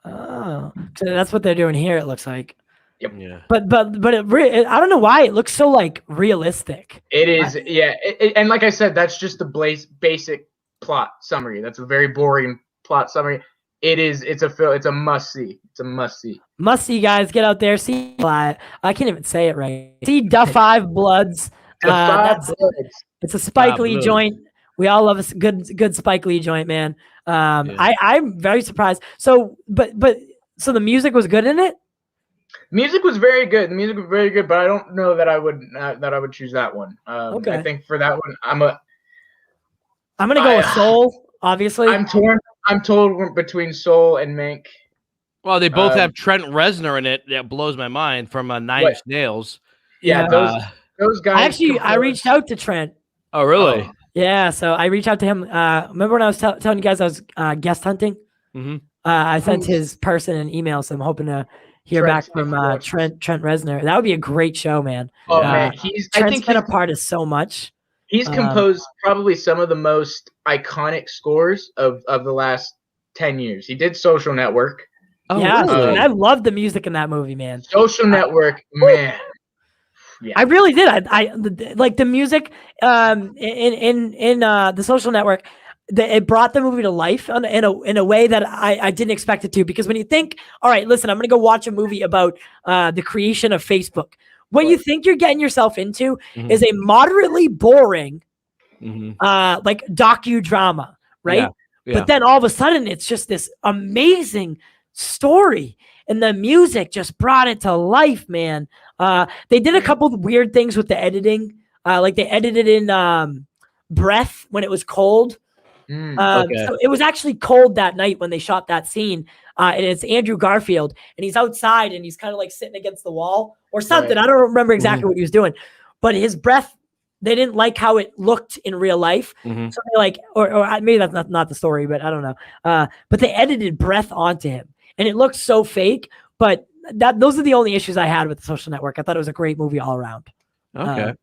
So that's what they're doing here. It looks like. Yep. Yeah. But I don't know why it looks so like realistic. It is. And like I said, that's just the basic plot summary. That's a very boring plot summary. It's a must see. It's a must see. Must see, guys. Get out there. See. I can't even say it right. See The Five Bloods. It's a Spike Lee joint. We all love a good Spike Lee joint, man. I'm very surprised. So the music was good in it? Music was very good. The music was very good, but I don't know that I would choose that one. Okay. I think for that one, I'm gonna go with Soul. Obviously, I'm torn between Soul and Mank. Well, they both have Trent Reznor in it. That blows my mind from Nine Inch Nails. Yeah, those guys. I reached out to Trent. Oh, really? Yeah, so I reached out to him. Remember when I was telling you guys I was guest hunting? Mm-hmm. I sent his person an email, so I'm hoping to hear back from Trent Reznor. That would be a great show, man. Oh man, Trent's been a part of so much. He's composed probably some of the most iconic scores of the last 10 years. He did Social Network. Oh, yeah, really? I love the music in that movie, man. Social Network, man. Yeah. I really did. I like the music in the Social Network. It brought the movie to life in a way that I didn't expect it to. Because when you think, all right, listen, I'm going to go watch a movie about the creation of Facebook. What you think you're getting yourself into is a moderately boring, like docudrama, right? Yeah. Yeah. But then all of a sudden, it's just this amazing story. And the music just brought it to life, man. They did a couple of weird things with the editing. Like they edited in breath when it was cold. So it was actually cold that night when they shot that scene. And it's Andrew Garfield. And he's outside and he's kind of like sitting against the wall or something. Right. I don't remember exactly what he was doing. But his breath, they didn't like how it looked in real life. So they like, or maybe that's not the story, but I don't know. But they edited breath onto him. And it looked so fake, but those are the only issues I had with The Social Network. I thought it was a great movie all around. Okay.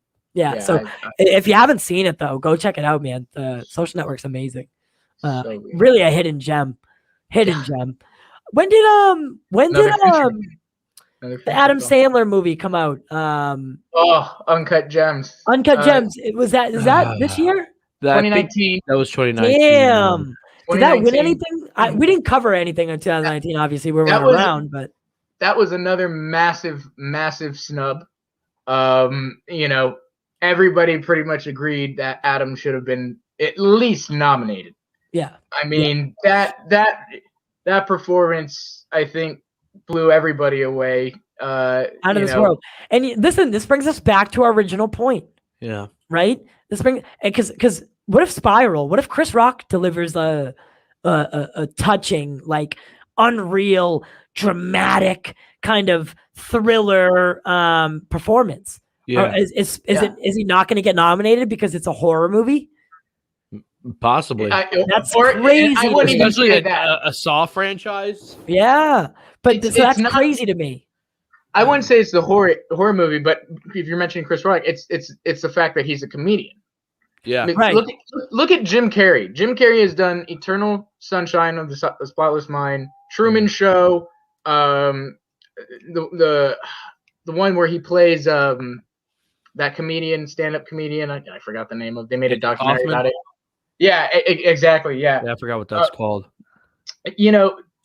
So if you haven't seen it though, go check it out, man. The Social Network's amazing. Really a hidden gem. Gem. When did the Adam Sandler movie come out? Uncut Gems. Uncut Gems. Is that this year? 2019. That was 2019. Damn. Did that win anything? We didn't cover anything in 2019. Obviously, we weren't around, but that was another massive snub. everybody pretty much agreed that Adam should have been at least nominated. Yeah. I mean, that performance, I think, blew everybody away. Out of this world. And listen, this brings us back to our original point. Yeah. Right? Because what if Spiral? What if Chris Rock delivers a touching, like unreal, dramatic kind of thriller performance? Yeah. Is he not going to get nominated because it's a horror movie? Possibly. That's crazy. I wouldn't even Especially say that. a Saw franchise. Yeah, but It's that's not crazy to me. I wouldn't say it's the horror movie, but if you're mentioning Chris Rock, it's the fact that he's a comedian. Yeah. I mean, Right. Look at Jim Carrey. Jim Carrey has done Eternal Sunshine of the Spotless Mind, Truman Show, the one where he plays that comedian, stand-up comedian. I forgot the name of. They made a documentary about it. Yeah, exactly. Yeah. I forgot what that's called.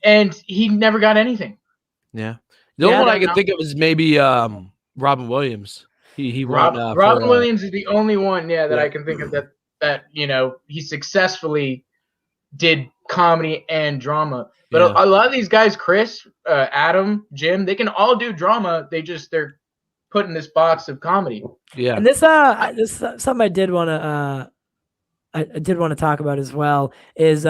And he never got anything. Yeah. The only one I can think of is maybe Robin Williams. He won. Robin Williams is the only one, that I can think of that he successfully did comedy and drama. But a lot of these guys, Chris, Adam, Jim, they can all do drama. They're put in this box of comedy. Yeah. And this something I did want to talk about as well is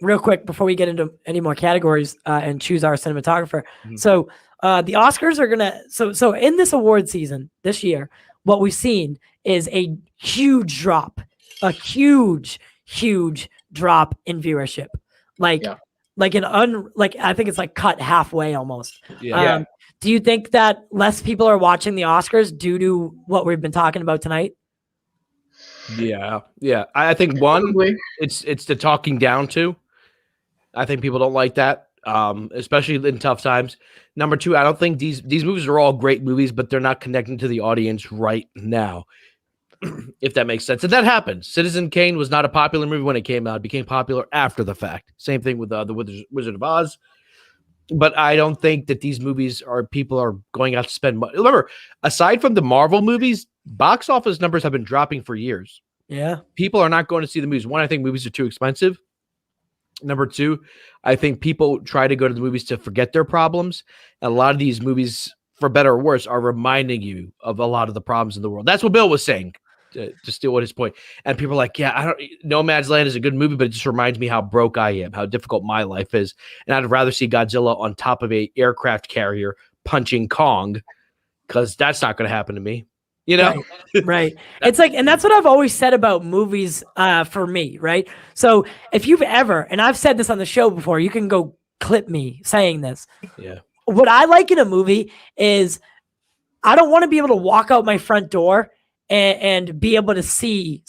real quick before we get into any more categories and choose our cinematographer. Mhm. So the Oscars are gonna so in this award season this year, what we've seen is a huge drop in viewership. I think it's like cut halfway almost. Yeah. Do you think that less people are watching the Oscars due to what we've been talking about tonight? Yeah. I think one, it's the talking down to. I think people don't like that, especially in tough times. Number two, I don't think these movies are all great movies, but they're not connecting to the audience right now, if that makes sense. And that happens. Citizen Kane was not a popular movie when it came out. It became popular after the fact. Same thing with the Wizard of Oz. But I don't think that these movies people are going out to spend money. Remember, aside from the Marvel movies, box office numbers have been dropping for years. Yeah. People are not going to see the movies. One, I think movies are too expensive. Number two, I think people try to go to the movies to forget their problems. And a lot of these movies, for better or worse, are reminding you of a lot of the problems in the world. That's what Bill was saying, to steal what his point. And people are like, Nomadland is a good movie, but it just reminds me how broke I am, how difficult my life is. And I'd rather see Godzilla on top of a aircraft carrier punching Kong, because that's not going to happen to me. Right. It's like, and that's what I've always said about movies for me, right? So if you've ever, and I've said this on the show before, you can go clip me saying this. Yeah. What I like in a movie is I don't want to be able to walk out my front door and be able to see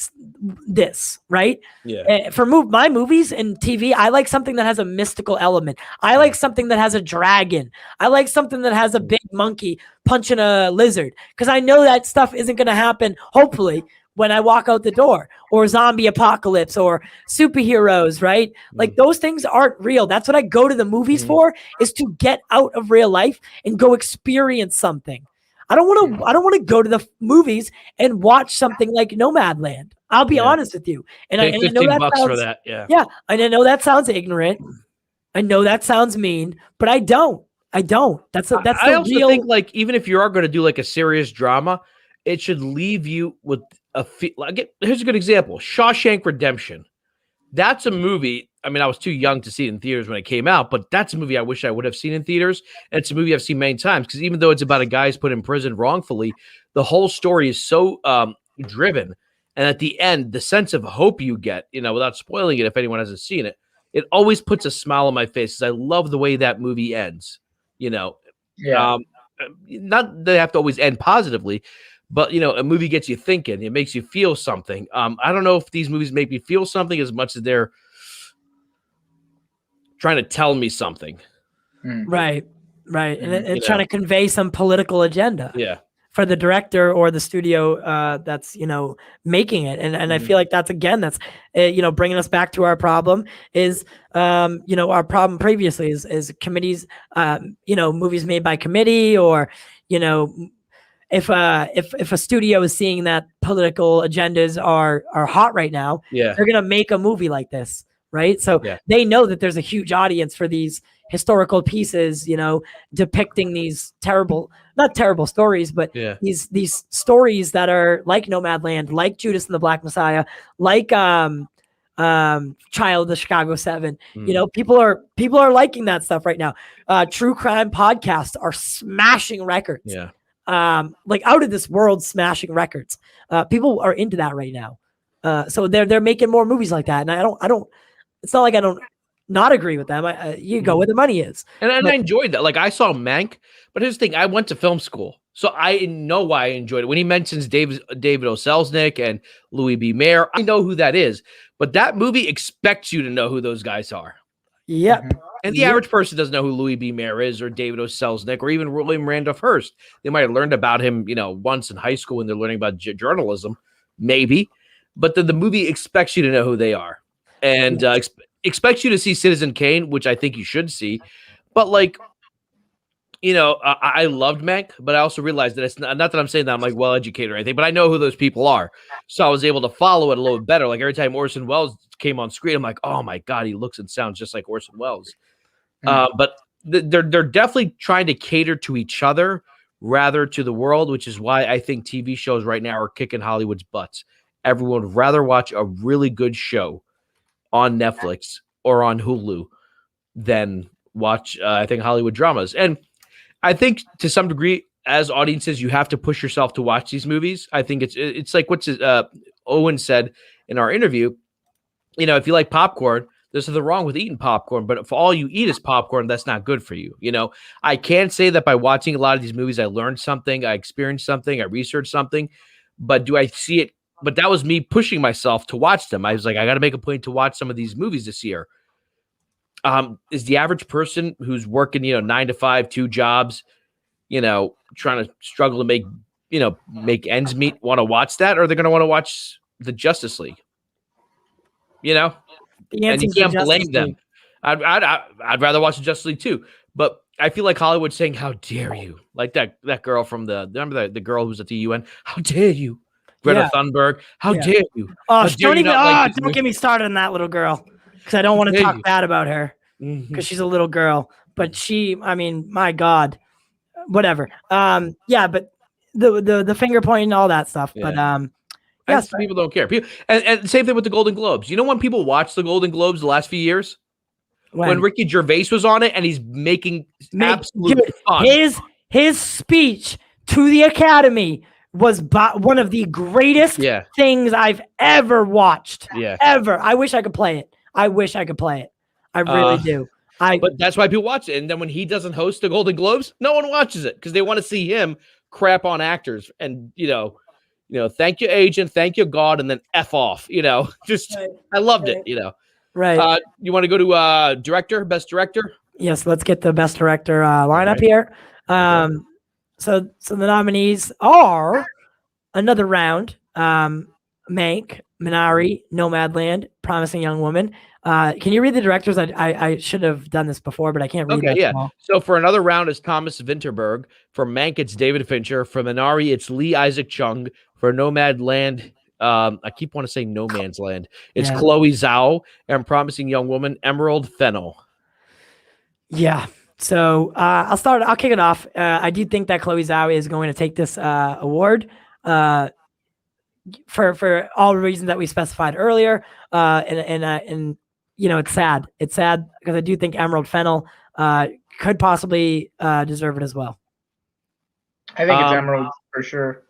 this, right? Yeah. For my movies and TV, I like something that has a mystical element. I like something that has a dragon. I like something that has a big monkey punching a lizard, because I know that stuff isn't going to happen, hopefully, when I walk out the door, or zombie apocalypse or superheroes, right? Like those things aren't real. That's what I go to the movies for, is to get out of real life and go experience something. I don't want to go to the movies and watch something like Nomadland. I'll be honest with you. And I know that $15 sounds, for that. Yeah. Yeah. And I know that sounds ignorant. I know that sounds mean, but I don't. That's I also think, like, even if you are going to do like a serious drama, it should leave you with here's a good example. Shawshank Redemption. That's a movie. I mean, I was too young to see it in theaters when it came out, but that's a movie I wish I would have seen in theaters. And it's a movie I've seen many times, because even though it's about a guy who's put in prison wrongfully, the whole story is so driven. And at the end, the sense of hope you get, without spoiling it, if anyone hasn't seen it, it always puts a smile on my face, because I love the way that movie ends. Not that they have to always end positively, but a movie gets you thinking. It makes you feel something. I don't know if these movies make me feel something as much as they're trying to tell me something. Right. And trying to convey some political agenda. Yeah. For the director or the studio that's making it, and I feel like that's bringing us back to our problem is our problem previously is committees, movies made by committee, or if a studio is seeing that political agendas are hot right now, Yeah. they're gonna make a movie like this, right? So Yeah. they know that there's a huge audience for these historical pieces, depicting these not terrible stories, but Yeah. these stories that are like Nomadland, like Judas and the Black Messiah, like Trial of the Chicago 7. People are liking that stuff right now. True crime podcasts are smashing records. Yeah. Like out of this world smashing records. People are into that right now. So they're making more movies like that. And I don't it's not like I don't not agree with them. You go where the money is. And I enjoyed that. Like I saw Mank, but here's the thing: I went to film school, so I know why I enjoyed it. When he mentions David O. Selznick and Louis B. Mayer, I know who that is. But that movie expects you to know who those guys are. Yep. And the average person doesn't know who Louis B. Mayer is, or David O. Selznick, or even William Randolph Hearst. They might have learned about him, once in high school when they're learning about journalism, maybe. But then the movie expects you to know who they are, and expects you to see Citizen Kane, which I think you should see. But I loved Mank, but I also realized that it's not that I'm saying that I'm like well educated or anything, but I know who those people are, so I was able to follow it a little bit better. Like every time Orson Welles came on screen, I'm like, oh my god, he looks and sounds just like Orson Welles. But they're definitely trying to cater to each other rather to the world, which is why I think TV shows right now are kicking Hollywood's butts. Everyone would rather watch a really good show on Netflix or on Hulu than watch, I think, Hollywood dramas. And I think to some degree, as audiences, you have to push yourself to watch these movies. I think it's like what Owen said in our interview. If you like popcorn, there's nothing wrong with eating popcorn, but if all you eat is popcorn, that's not good for you. I can say that by watching a lot of these movies, I learned something, I experienced something, I researched something, but do I see it? But that was me pushing myself to watch them. I was like, I got to make a point to watch some of these movies this year. Is the average person who's working, 9 to 5, 2 jobs, trying to struggle to make ends meet, want to watch that, or they're going to want to watch the Justice League? And you can't blame them. I'd rather watch the Justice League too, but I feel like Hollywood's saying, "How dare you?" Like that girl from remember the girl who's at the UN? How dare you, Greta Thunberg? How dare you? Oh, don't get me started on that little girl, because I don't want to talk bad about her because she's a little girl. But my God, whatever. But the finger pointing and all that stuff. Yeah. But yes, people don't care. And same thing with the Golden Globes. You know when people watch the Golden Globes the last few years? When Ricky Gervais was on it and he's making absolute fun. His speech to the Academy was one of the greatest things I've ever watched. Yeah. Ever. I wish I could play it. I really do. But that's why people watch it. And then when he doesn't host the Golden Globes, no one watches it because they want to see him crap on actors and, thank you, agent, thank you, God, and then F off. I loved it, Right. You want to go to director, best director? Yes, let's get the best director lineup here. So the nominees are Another Round, Mank, Minari, Nomadland, Promising Young Woman. Can you read the directors? I should have done this before, but I can't read that. Yeah. So for Another Round is Thomas Vinterberg. For Mank, it's David Fincher. For Minari, it's Lee Isaac Chung. For Nomadland, I keep wanting to say No Man's Land. It's Chloe Zhao, and Promising Young Woman, Emerald Fennell. Yeah. So I'll kick it off. I do think that Chloe Zhao is going to take this award for all the reasons that we specified earlier. And it's sad. It's sad because I do think Emerald Fennell could possibly deserve it as well. I think it's Emerald for sure.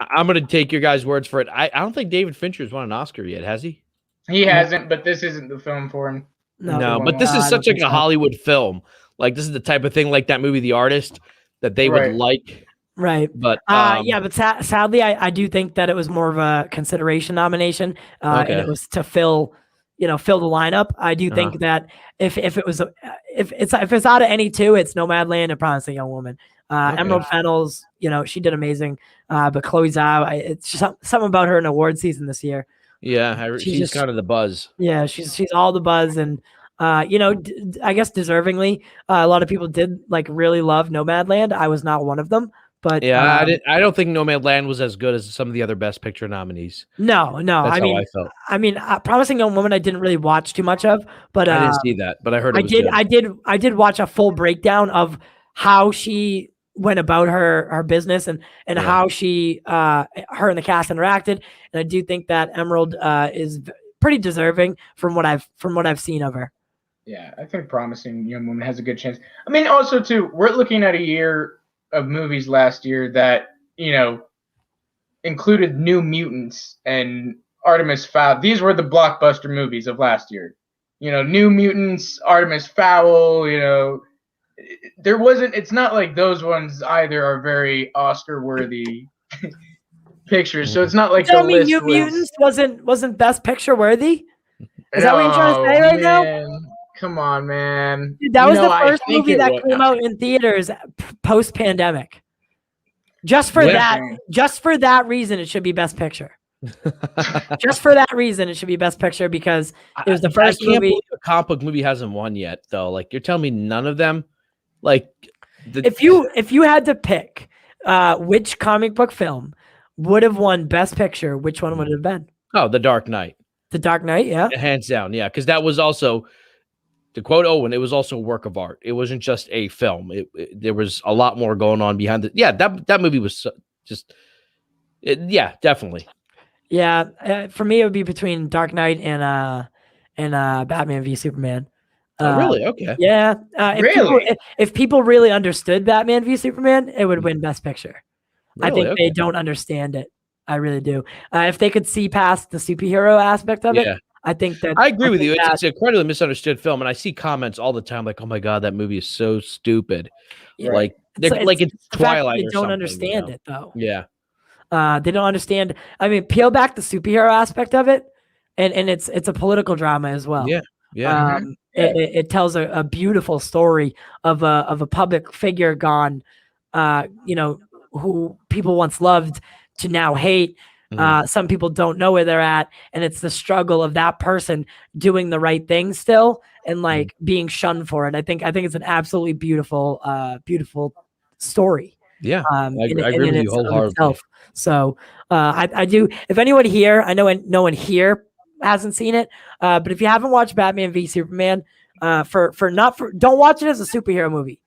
I'm going to take your guys' words for it. I don't think David Fincher's won an Oscar yet, has he? He hasn't, but this isn't the film for him. No, but this is such like a Hollywood film. Like this is the type of thing like that movie, The Artist, that they would like. Right. But but sadly, I do think that it was more of a consideration nomination, and it was to fill the lineup. I do think that if it's out of any two, it's Nomadland and Promising Young Woman. Emerald Fennell's, she did amazing. But Chloe Zhao, it's just something about her in award season this year. Yeah, she's kind of the buzz. Yeah, she's all the buzz, and I guess deservingly, a lot of people did really love Nomadland. I was not one of them, But Yeah, I don't think Nomadland was as good as some of the other Best Picture nominees. no. That's how I felt. I mean, Promising Young Woman, I didn't really watch too much of, but I didn't see that, but I heard it was good. I did watch a full breakdown of how she went about her business and how she her and the cast interacted, and I do think that Emerald is pretty deserving from what I've seen of her. Yeah, I think Promising Young Woman has a good chance. I mean, also too, we're looking at a year of movies last year that included New Mutants and Artemis Fowl. These were the blockbuster movies of last year. New Mutants, Artemis Fowl. There wasn't. It's not like those ones either are very Oscar-worthy pictures. So it's not like Tell me, New Mutants wasn't Best Picture worthy. Is that what you're trying to say right now? Come on, man. Dude, that was the first movie that came out in theaters post-pandemic. Just for that reason, it should be Best Picture. Just for that reason, it should be Best Picture because it was the first movie. Believe a comic book movie hasn't won yet, though. Like, you're telling me none of them? Like, if you had to pick which comic book film would have won Best Picture, which one would it have been? Oh, The Dark Knight. The Dark Knight, yeah. Hands down, yeah. Because that was also, to quote Owen, it was also a work of art. It wasn't just a film. There was a lot more going on behind it. Yeah, that movie was definitely. Yeah, for me, it would be between Dark Knight and Batman v Superman. Really? Okay. Yeah. Really? If people really understood Batman v Superman, it would win Best Picture. Really? I think they don't understand it. I really do. If they could see past the superhero aspect of it, I think that I agree with you. It's an incredibly misunderstood film, and I see comments all the time like, "Oh my god, that movie is so stupid." Yeah. Like it's Twilight. They don't understand it though. Yeah. They don't understand. I mean, peel back the superhero aspect of it, and it's a political drama as well. Yeah. Yeah. It tells a beautiful story of a public figure gone, who people once loved to now hate. Some people don't know where they're at, and it's the struggle of that person doing the right thing still and like being shunned for it. I think it's an absolutely beautiful story. Yeah, I agree with you wholeheartedly. So I do. If anyone here, I know no one here hasn't seen it, but if you haven't watched Batman v Superman, don't watch it as a superhero movie.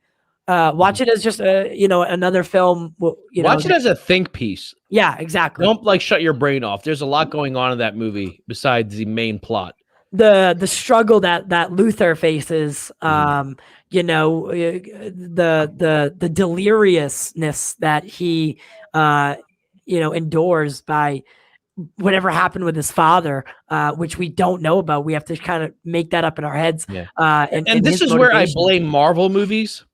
Watch it as just another film. Watch it as a think piece. Yeah, exactly. Don't shut your brain off. There's a lot going on in that movie besides the main plot. The struggle that Luther faces, the deliriousness that he endures by whatever happened with his father, which we don't know about. We have to kind of make that up in our heads. Yeah. And this is where I blame Marvel movies.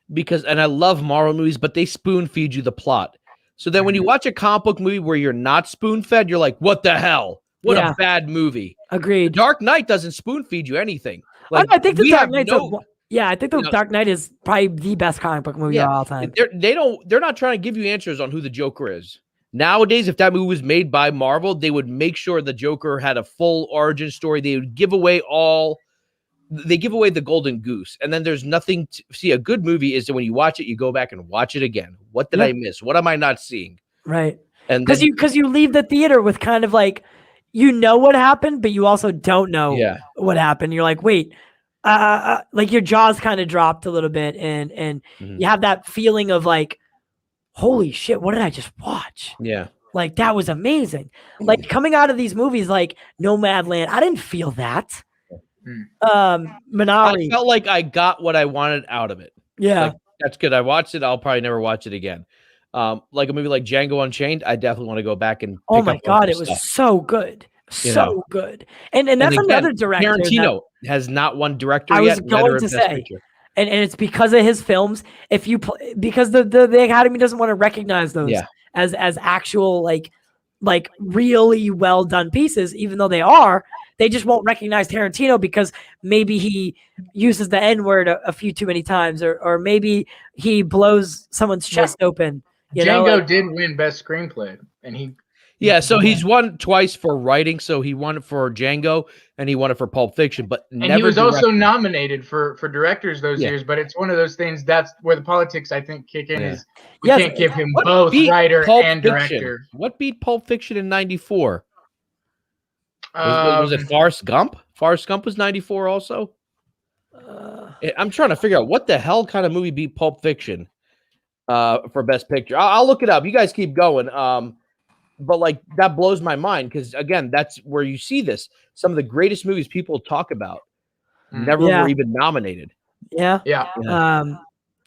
And I love Marvel movies, but they spoon feed you the plot. So then when you watch a comic book movie where you're not spoon fed, you're like, what the hell? What a bad movie. Agreed. Dark Knight doesn't spoon feed you anything. I think the Dark Knight I think the Dark Knight is probably the best comic book movie of all time. They're not trying to give you answers on who the Joker is. Nowadays, if that movie was made by Marvel, they would make sure the Joker had a full origin story. They would give away the golden goose, and then there's nothing to see. A good movie is that when you watch it, you go back and watch it again. What did I miss? What am I not seeing? Right. And because you leave the theater with kind of like, what happened, but you also don't know what happened. You're like, wait, like your jaws kind of dropped a little bit, and you have that feeling of like, holy shit, what did I just watch? Yeah. Like that was amazing. Like coming out of these movies like Nomadland, I didn't feel that. Minari. I felt like I got what I wanted out of it. Yeah. That's good. I watched it. I'll probably never watch it again. Like a movie like Django Unchained, I definitely want to go back and oh my god, it was so good. So good. And that's another director. Tarantino has not won director yet. I was going to say. And it's because of his films. Because the Academy doesn't want to recognize those as actual like really well done pieces, even though they are. They just won't recognize Tarantino because maybe he uses the N-word a few too many times, or maybe he blows someone's chest open. Django did win Best Screenplay, and Yeah, so he's won twice for writing. So he won it for Django and he won it for Pulp Fiction, but And never he was also directed. nominated for directors those Yeah. years. But it's one of those things that's where the politics I think kick in. Yeah. Is we Yes, can't give him What both beat writer Pulp and Fiction? director. What beat Pulp Fiction in '94? Was it Forrest Gump? Forrest Gump was '94 also. I'm trying to figure out what the hell kind of movie beat Pulp Fiction for Best Picture. I'll look it up. You guys keep going. But like that blows my mind because again, that's where you see this. Some of the greatest movies people talk about never were even nominated. Yeah. Yeah.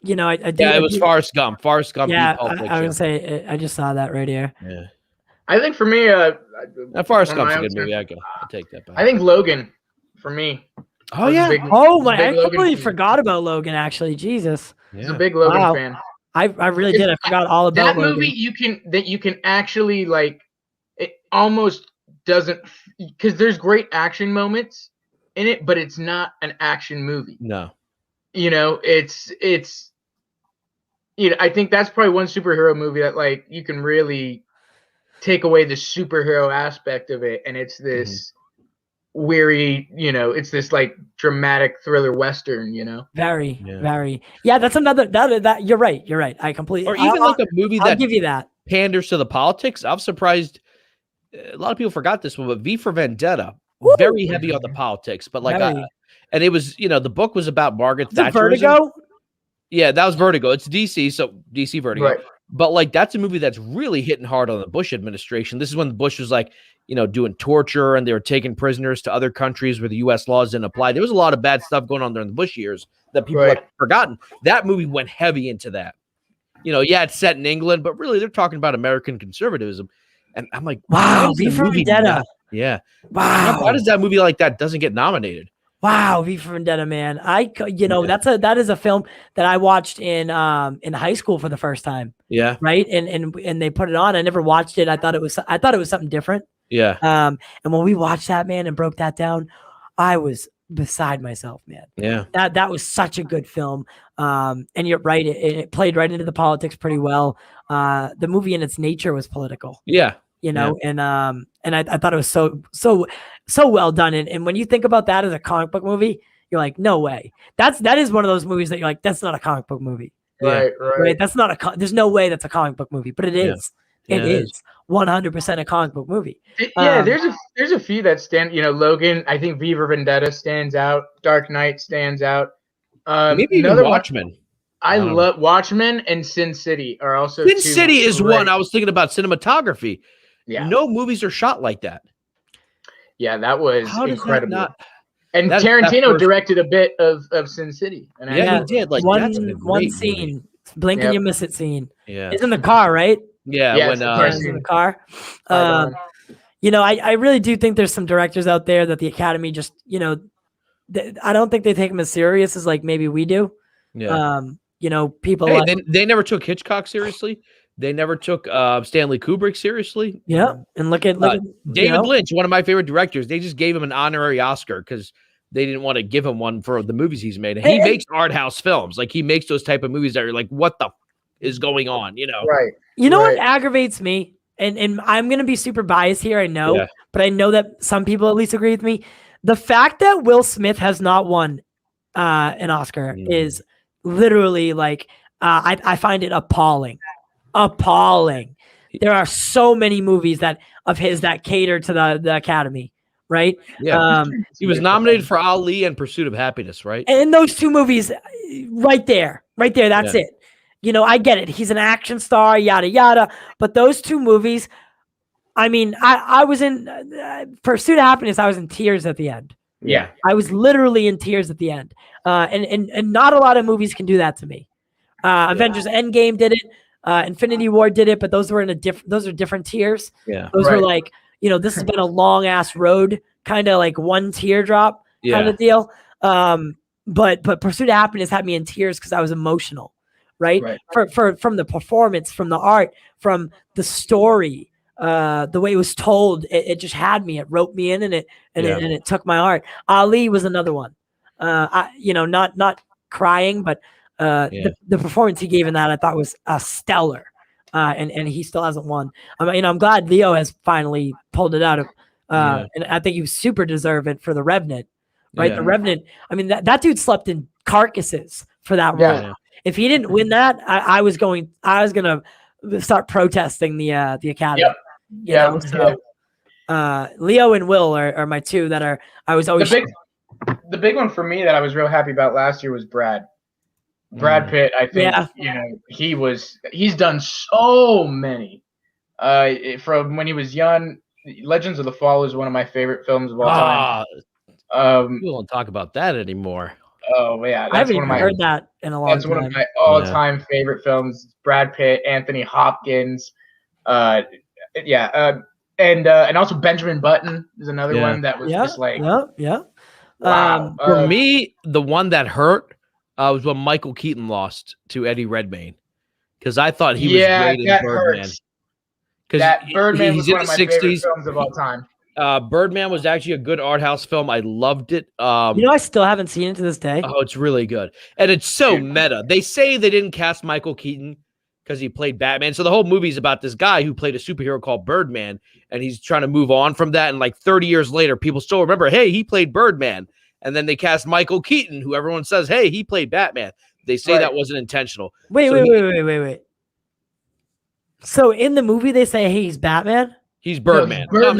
You know, I do. Yeah, it was Forrest Gump. Forrest Gump Yeah, beat Pulp Fiction. I was gonna say I just saw that right here. Yeah. I think for me, Forrest one of Gump's my a own good movie. sense- I'll take that back. I think Logan for me. Oh was a yeah. big- Oh was a my! big I Logan completely fan. forgot about Logan. Actually, Jesus, I was a big Logan Wow. fan. I really did. I forgot all about That movie. Logan. You can actually like. It almost doesn't because there's great action moments in it, but it's not an action movie. No. You know, it's I think that's probably one superhero movie that like you can really take away the superhero aspect of it, and it's this weary, it's this like dramatic thriller western, Very, Yeah. very. Yeah, that's another. That you're right. You're right. I completely. Or even like a movie I'll that give you that. panders to the politics. I'm surprised. A lot of people forgot this one, but V for Vendetta, Woo! very heavy on the politics. But like, Very. and it was, the book was about Margaret The Thatcherism. Vertigo. Yeah, that was Vertigo. It's DC, so DC Vertigo. Right. But like, that's a movie that's really hitting hard on the Bush administration. This is when Bush was like, doing torture and they were taking prisoners to other countries where the U.S. laws didn't apply. There was a lot of bad stuff going on during the Bush years that people have forgotten. That movie went heavy into that. Yeah, it's set in England, but really they're talking about American conservatism. And I'm like, Wow, V for Vendetta. Yeah. Wow. Why does that movie like that doesn't get nominated? Wow, V for Vendetta, man. That is a film that I watched in high school for the first time. Yeah. Right. And they put it on. I never watched it. I thought it was something different. Yeah. And when we watched that, man, and broke that down, I was beside myself, man. Yeah. That was such a good film. And you're right. It played right into the politics pretty well. The movie in its nature was political. Yeah. And I thought it was so well done. And when you think about that as a comic book movie, you're like, no way. That is one of those movies that you're like, that's not a comic book movie. Right. That's not there's no way that's a comic book movie, but it is. Yeah, it is 100% a comic book movie. There's a few that stand. Logan. I think V for Vendetta stands out. Dark Knight stands out. Maybe even Watchmen. I love Watchmen and Sin City are also. Sin City is one I was thinking about. Cinematography. Yeah. No movies are shot like that. Yeah, that was incredible. And Tarantino directed a bit of Sin City. And he did. Like one scene, blink and you miss it scene. Yeah, it's in the car, right? Yeah, when it's in the car. I really do think there's some directors out there that the Academy just, I don't think they take them as serious as like maybe we do. Yeah. People. They never took Hitchcock seriously. They never took Stanley Kubrick seriously. Yeah, and look at David Lynch, one of my favorite directors. They just gave him an honorary Oscar because they didn't want to give him one for the movies he's made. And he makes art house films. Like he makes those type of movies that are like, what the is going on? Right. What aggravates me, and I'm gonna be super biased here. I know, but I know that some people at least agree with me. The fact that Will Smith has not won an Oscar is literally like I find it appalling. There are so many movies of his that cater to the Academy, right? Yeah. He was nominated for Ali and Pursuit of Happiness, right? And those two movies, right there, that's it. I get it. He's an action star, yada yada. But those two movies, I mean, I was in Pursuit of Happiness. I was in tears at the end. Yeah, I was literally in tears at the end. And not a lot of movies can do that to me. Avengers End Game did it. Infinity War did it, but those were those are different tiers. Yeah. Those were like, this has been a long ass road, kind of like one teardrop kind of deal. But Pursuit of Happiness had me in tears because I was emotional, right? From the performance, from the art, from the story, the way it was told, it just had me. It roped me in, and it took my heart. Ali was another one. Not crying, but the performance he gave in that I thought was stellar. and he still hasn't won. I'm glad Leo has finally pulled it out of, and I think he was super deserving for The Revenant, right? Yeah. The Revenant. I mean, that dude slept in carcasses for that role. Yeah. If he didn't win that, I was gonna start protesting the Academy. Yep. You know, so, Leo and Will are my two that are. I was always the big one for me that I was real happy about last year was Brad Pitt. I think he's done so many. From when he was young, Legends of the Fall is one of my favorite films of all time. People don't talk about that anymore. Oh yeah, I haven't even heard that in a long time. That's one of my all-time favorite films. Brad Pitt, Anthony Hopkins, and also Benjamin Button is another one that was just like wow. For me, the one that hurt was when Michael Keaton lost to Eddie Redmayne, because I thought he was great in Birdman. Because Birdman was one of my favorite films of all time. Birdman was actually a good art house film. I loved it. I still haven't seen it to this day. Oh, it's really good. And it's so meta. They say they didn't cast Michael Keaton because he played Batman. So the whole movie is about this guy who played a superhero called Birdman, and he's trying to move on from that. And like 30 years later, people still remember, hey, he played Birdman. And then they cast Michael Keaton, who everyone says, hey, he played Batman. They say that wasn't intentional. Wait. So in the movie, they say, hey, he's Batman? He's Birdman. No,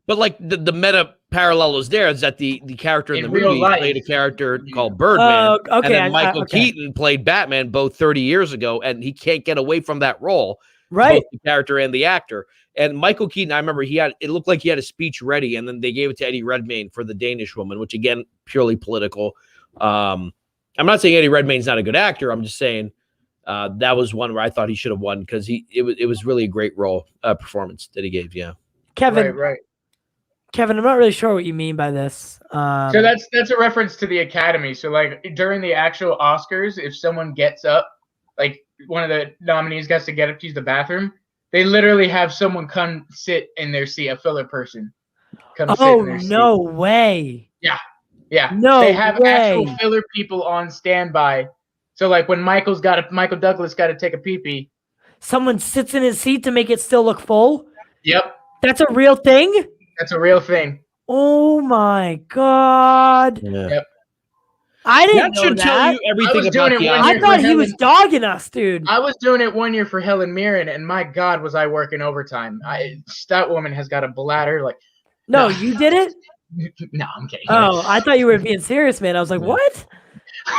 but like the meta parallel is there is that the character in the movie played a character called Birdman. And then Michael Keaton played Batman both 30 years ago, and he can't get away from that role. Right. Both the character and the actor. And Michael Keaton, I remember it looked like he had a speech ready, and then they gave it to Eddie Redmayne for The Danish Woman, which again, purely political. I'm not saying Eddie Redmayne's not a good actor. I'm just saying that was one where I thought he should have won because it was really a great role performance that he gave. Yeah. Kevin. Right. Kevin, I'm not really sure what you mean by this. So that's a reference to the Academy. So like during the actual Oscars, if someone gets up, like one of the nominees gets to get up to use the bathroom, they literally have someone come sit in their seat, a filler person. No way. Yeah. No they have way. actual filler people on standby. So like when Michael Douglas got to take a pee-pee, someone sits in his seat to make it still look full? Yep. That's a real thing? That's a real thing. Oh my God. Yeah. Yep. I didn't know that. Tell you everything about the I thought he was dogging us, dude. I was doing it one year for Helen Mirren, and my God, was I working overtime. That woman has got a bladder. Like, no, you did it? No, I'm kidding. Oh, I thought you were being serious, man. I was like, what?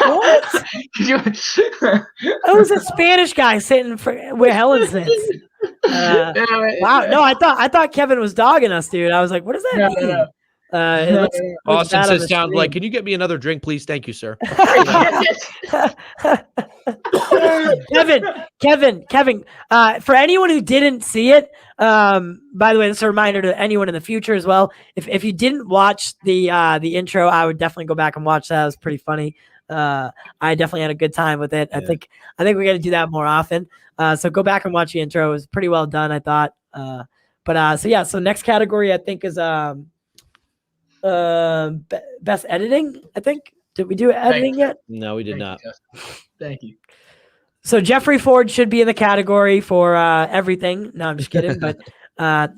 What? That was a Spanish guy sitting where Helen sits. Wow. No, I thought Kevin was dogging us, dude. I was like, what does that mean? No. Austin says, sound like, can you get me another drink, please? Thank you, sir. Kevin, for anyone who didn't see it, by the way, this is a reminder to anyone in the future as well. If you didn't watch the intro, I would definitely go back and watch that. It was pretty funny. I definitely had a good time with it. Yeah. I think we got to do that more often. So go back and watch the intro. It was pretty well done, I thought. So next category I think is best editing. I think, did we do editing yet? No, we did not. Thank you. So Jeffrey Ford should be in the category for everything. No, I'm just kidding. But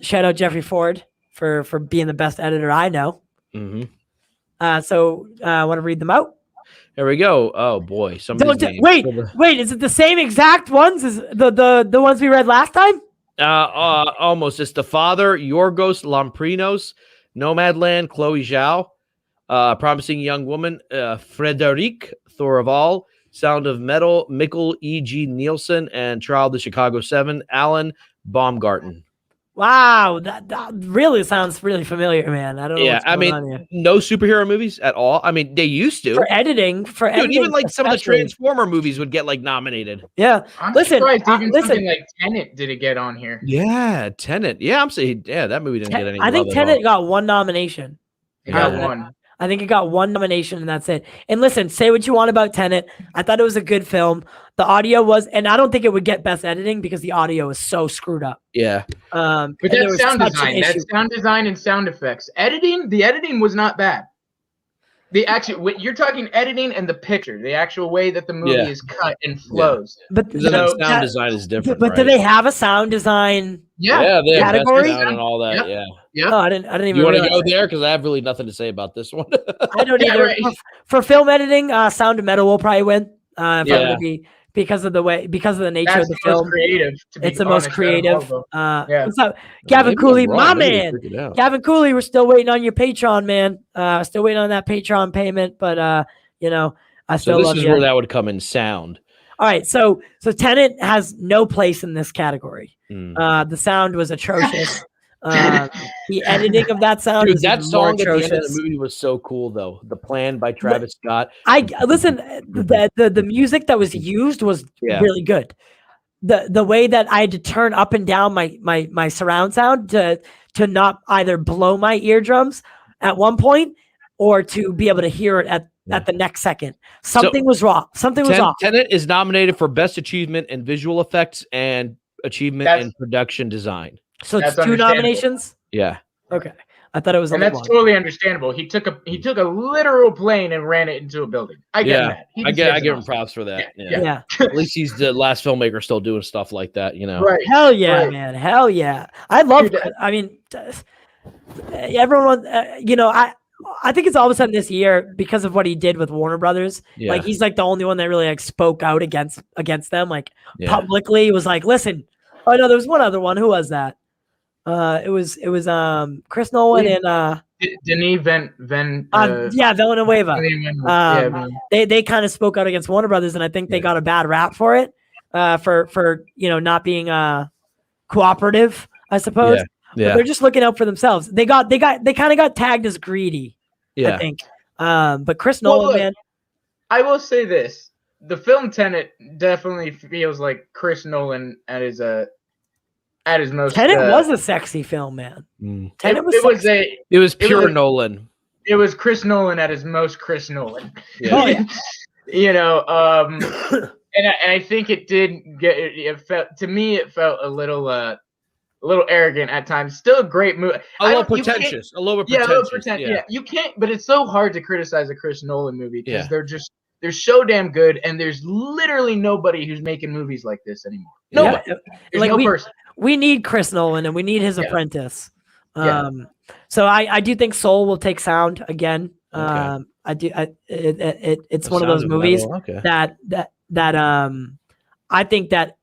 shout out Jeffrey Ford for being the best editor I know. Mm-hmm. So I want to read them out. There we go. Oh boy. Wait, is it the same exact ones as the ones we read last time? Almost. It's The Father, Yorgos Lamprinos, Nomadland, Chloe Zhao, Promising Young Woman, Frederic Thorvald, Sound of Metal, Mikkel E.G. Nielsen, and Trial of the Chicago 7, Alan Baumgarten. Wow, that really sounds really familiar, man. I don't know. Yeah, I mean, no superhero movies at all. I mean, they used to for editing. Even like some of the Transformer movies would get like nominated. Yeah, I'm surprised even something like Tenet didn't get on here. Yeah, Tenet. Yeah, I'm saying that movie didn't get any. I think Tenet got one nomination. It got one. I think it got one nomination and that's it. And listen, say what you want about Tenet. I thought it was a good film. The audio was, and I don't think it would get best editing because the audio is so screwed up. Yeah. But that's sound design. That's sound design and sound effects. The editing was not bad. the actual you're talking editing and the picture, the actual way that the movie is cut and flows. But Because the sound design is different. But do they have a sound design? Yeah, they have category best sound and all that. Yep. Yeah. Oh, I didn't even. You want to realize go there? Because I have really nothing to say about this one. I don't Yeah, either. right. For film editing, Sound of Metal will probably win. If I'm Yeah. gonna be because of the nature That's of the the most film. creative. To be It's the most honest, out of all creative. of them. Yeah. What's up, Gavin Maybe I'm Cooley, wrong. my Maybe they man? figured it out. Gavin Cooley, we're still waiting on your Patreon, man. Still waiting on that Patreon payment, but you know, I So still this love is you. where that would come in sound. All right, so Tenet has no place in this category. The sound was atrocious. The editing of that sound Dude, was that even more song at the end of the atrocious. movie was so cool, though. The Plan by Travis Scott. I listen. The music that was used was really good. The way that I had to turn up and down my surround sound to not either blow my eardrums at one point or to be able to hear it at the next second. Something was wrong. Something was off. Tenet is nominated for Best Achievement in Visual Effects and Achievement in Production Design. So it's 2 nominations. Yeah. Okay. I thought it was. And that's totally understandable. He took a literal plane and ran it into a building. I get that. I give him props for that. Yeah. At least he's the last filmmaker still doing stuff like that, you know. Right. Hell yeah, man. Hell yeah. I love. I mean, everyone. I think it's all of a sudden this year because of what he did with Warner Brothers. Yeah. Like he's like the only one that really like spoke out against them, like publicly. Was like, listen. Oh no, there was one other one. Who was that? It was Chris Nolan and Denis Villanueva. They kind of spoke out against Warner Brothers, and I think they got a bad rap for it, for not being cooperative, I suppose. Yeah. But they're just looking out for themselves. They kind of got tagged as greedy, I think. But Chris Nolan, man. I will say this: the film Tenet definitely feels like Chris Nolan at his most. Tenet was a sexy film, man. Tenet was. It was pure Nolan. It was Chris Nolan at his most Chris Nolan. Yeah. And I think it did get. It felt to me. It felt a little arrogant at times. Still a great movie. A little pretentious. Yeah, you can't. But it's so hard to criticize a Chris Nolan movie because they're so damn good, and there's literally nobody who's making movies like this anymore. Nobody. There's no person. We need Chris Nolan and we need his apprentice. So I do think Soul will take sound again. Okay. It's one of those movies that I think that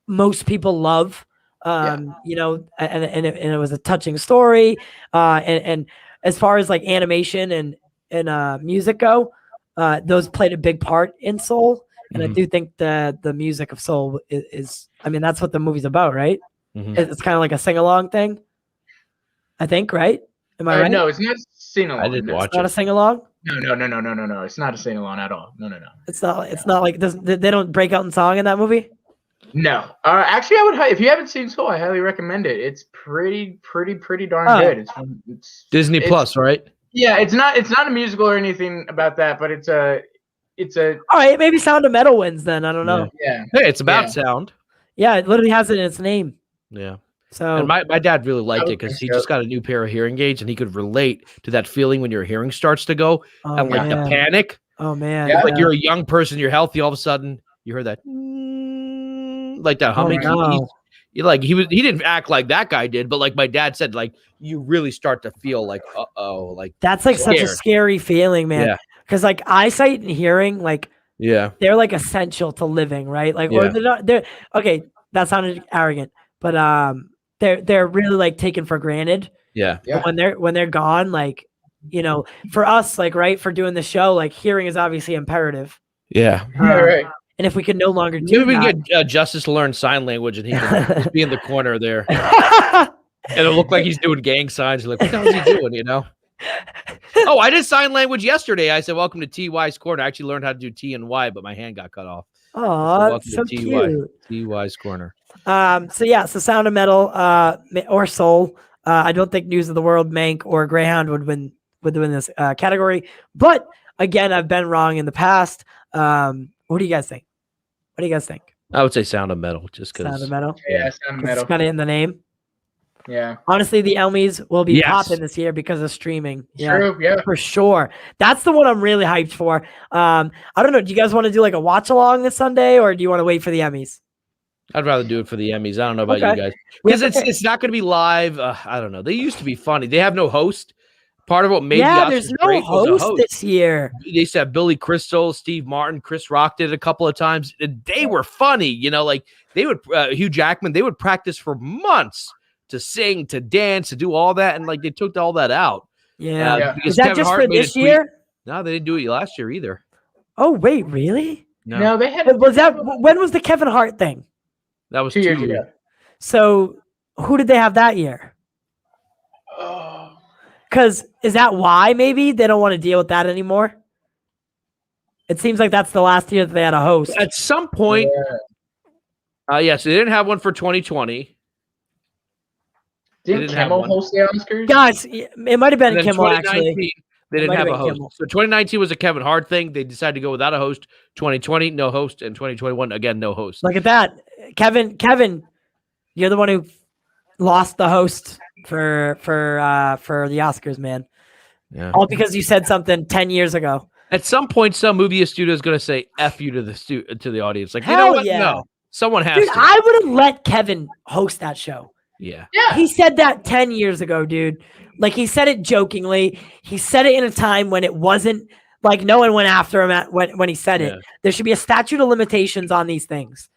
most people love. And it was a touching story. And as far as like animation and music go, those played a big part in Soul. And I do think the music of Soul is that's what the movie's about, right? It's kind of like a sing-along thing, I think, right? Am I right? No, it's not sing-along. I didn't watch it. It's not a sing-along? No. It's not a sing-along at all. No. It's not like they don't break out in song in that movie? No. Actually, I would. If you haven't seen Soul, I highly recommend it. It's pretty darn good. It's Disney Plus, right? Yeah, it's not a musical or anything about that, but it's a. All right, maybe Sound of Metal wins then. I don't know. Yeah. Hey, it's about sound. Yeah, it literally has it in its name. Yeah. So and my dad really liked it because he just got a new pair of hearing aids and he could relate to that feeling when your hearing starts to go and like the panic. Oh man. Yeah. Like you're a young person, you're healthy, all of a sudden you heard that like that humming. He didn't act like that guy did, but like my dad said, like you really start to feel like like that's like such a scary feeling, man. Yeah. Because like eyesight and hearing, like they're like essential to living, right? Like or they're okay, that sounded arrogant, but they're really like taken for granted. Yeah. When they're gone, like for us, like right, for doing the show, like hearing is obviously imperative. Yeah. Right. And if we could no longer do maybe we can get Justice to learn sign language and he can just be in the corner there. And it'll look like he's doing gang signs. You're like, what the hell is he doing, Oh, I did sign language yesterday. I said, welcome to TY's corner. I actually learned how to do T and Y, but my hand got cut off. Oh, that's so cute. TY's corner. So Sound of Metal or Soul. I don't think News of the World, Mank, or Greyhound would win this category. But again, I've been wrong in the past. What do you guys think? I would say Sound of Metal, just because. Sound of Metal. Yeah, Sound of Metal. It's kind of in the name. Yeah. Honestly, the Emmys will be Yes. popping this year because of streaming. True. Yeah. For sure. That's the one I'm really hyped for. I don't know. Do you guys want to do like a watch along this Sunday, or do you want to wait for the Emmys? I'd rather do it for the Emmys. I don't know about you Okay. guys because it's not going to be live. I don't know. They used to be funny. They have no host. Part of what made the Oscars there's no great was a host host this year. They used to have Billy Crystal, Steve Martin, Chris Rock did it a couple of times. And they were funny. You know, like they would Hugh Jackman. They would practice for months to sing, to dance, to do all that, and like they took all that out. Yeah. Because Is that Kevin just Hart for made a this tweet. year? No, they didn't do it last year either. Oh wait, really? No, they had. Was that when was the Kevin Hart thing? That was 2 years ago. So who did they have that year? Oh. Because is that why maybe they don't want to deal with that anymore? It seems like that's the last year that they had a host. At some point, yes, they didn't have one for 2020. Didn't Kimmel host the Oscars? Guys, it might have been Kimmel actually. They didn't have a host. Kimmel. So 2019 was a Kevin Hart thing. They decided to go without a host. 2020, no host. And 2021, again, no host. Look at that. Kevin, you're the one who lost the host for the Oscars, man. Yeah. All because you said something 10 years ago. At some point, some movie studio is going to say "F you" to the audience. Like, you Hell know what? yeah. No, someone has Dude, to. I would have let Kevin host that show. Yeah. He said that 10 years ago, dude. Like, he said it jokingly. He said it in a time when it wasn't like no one went after him when he said it. There should be a statute of limitations on these things.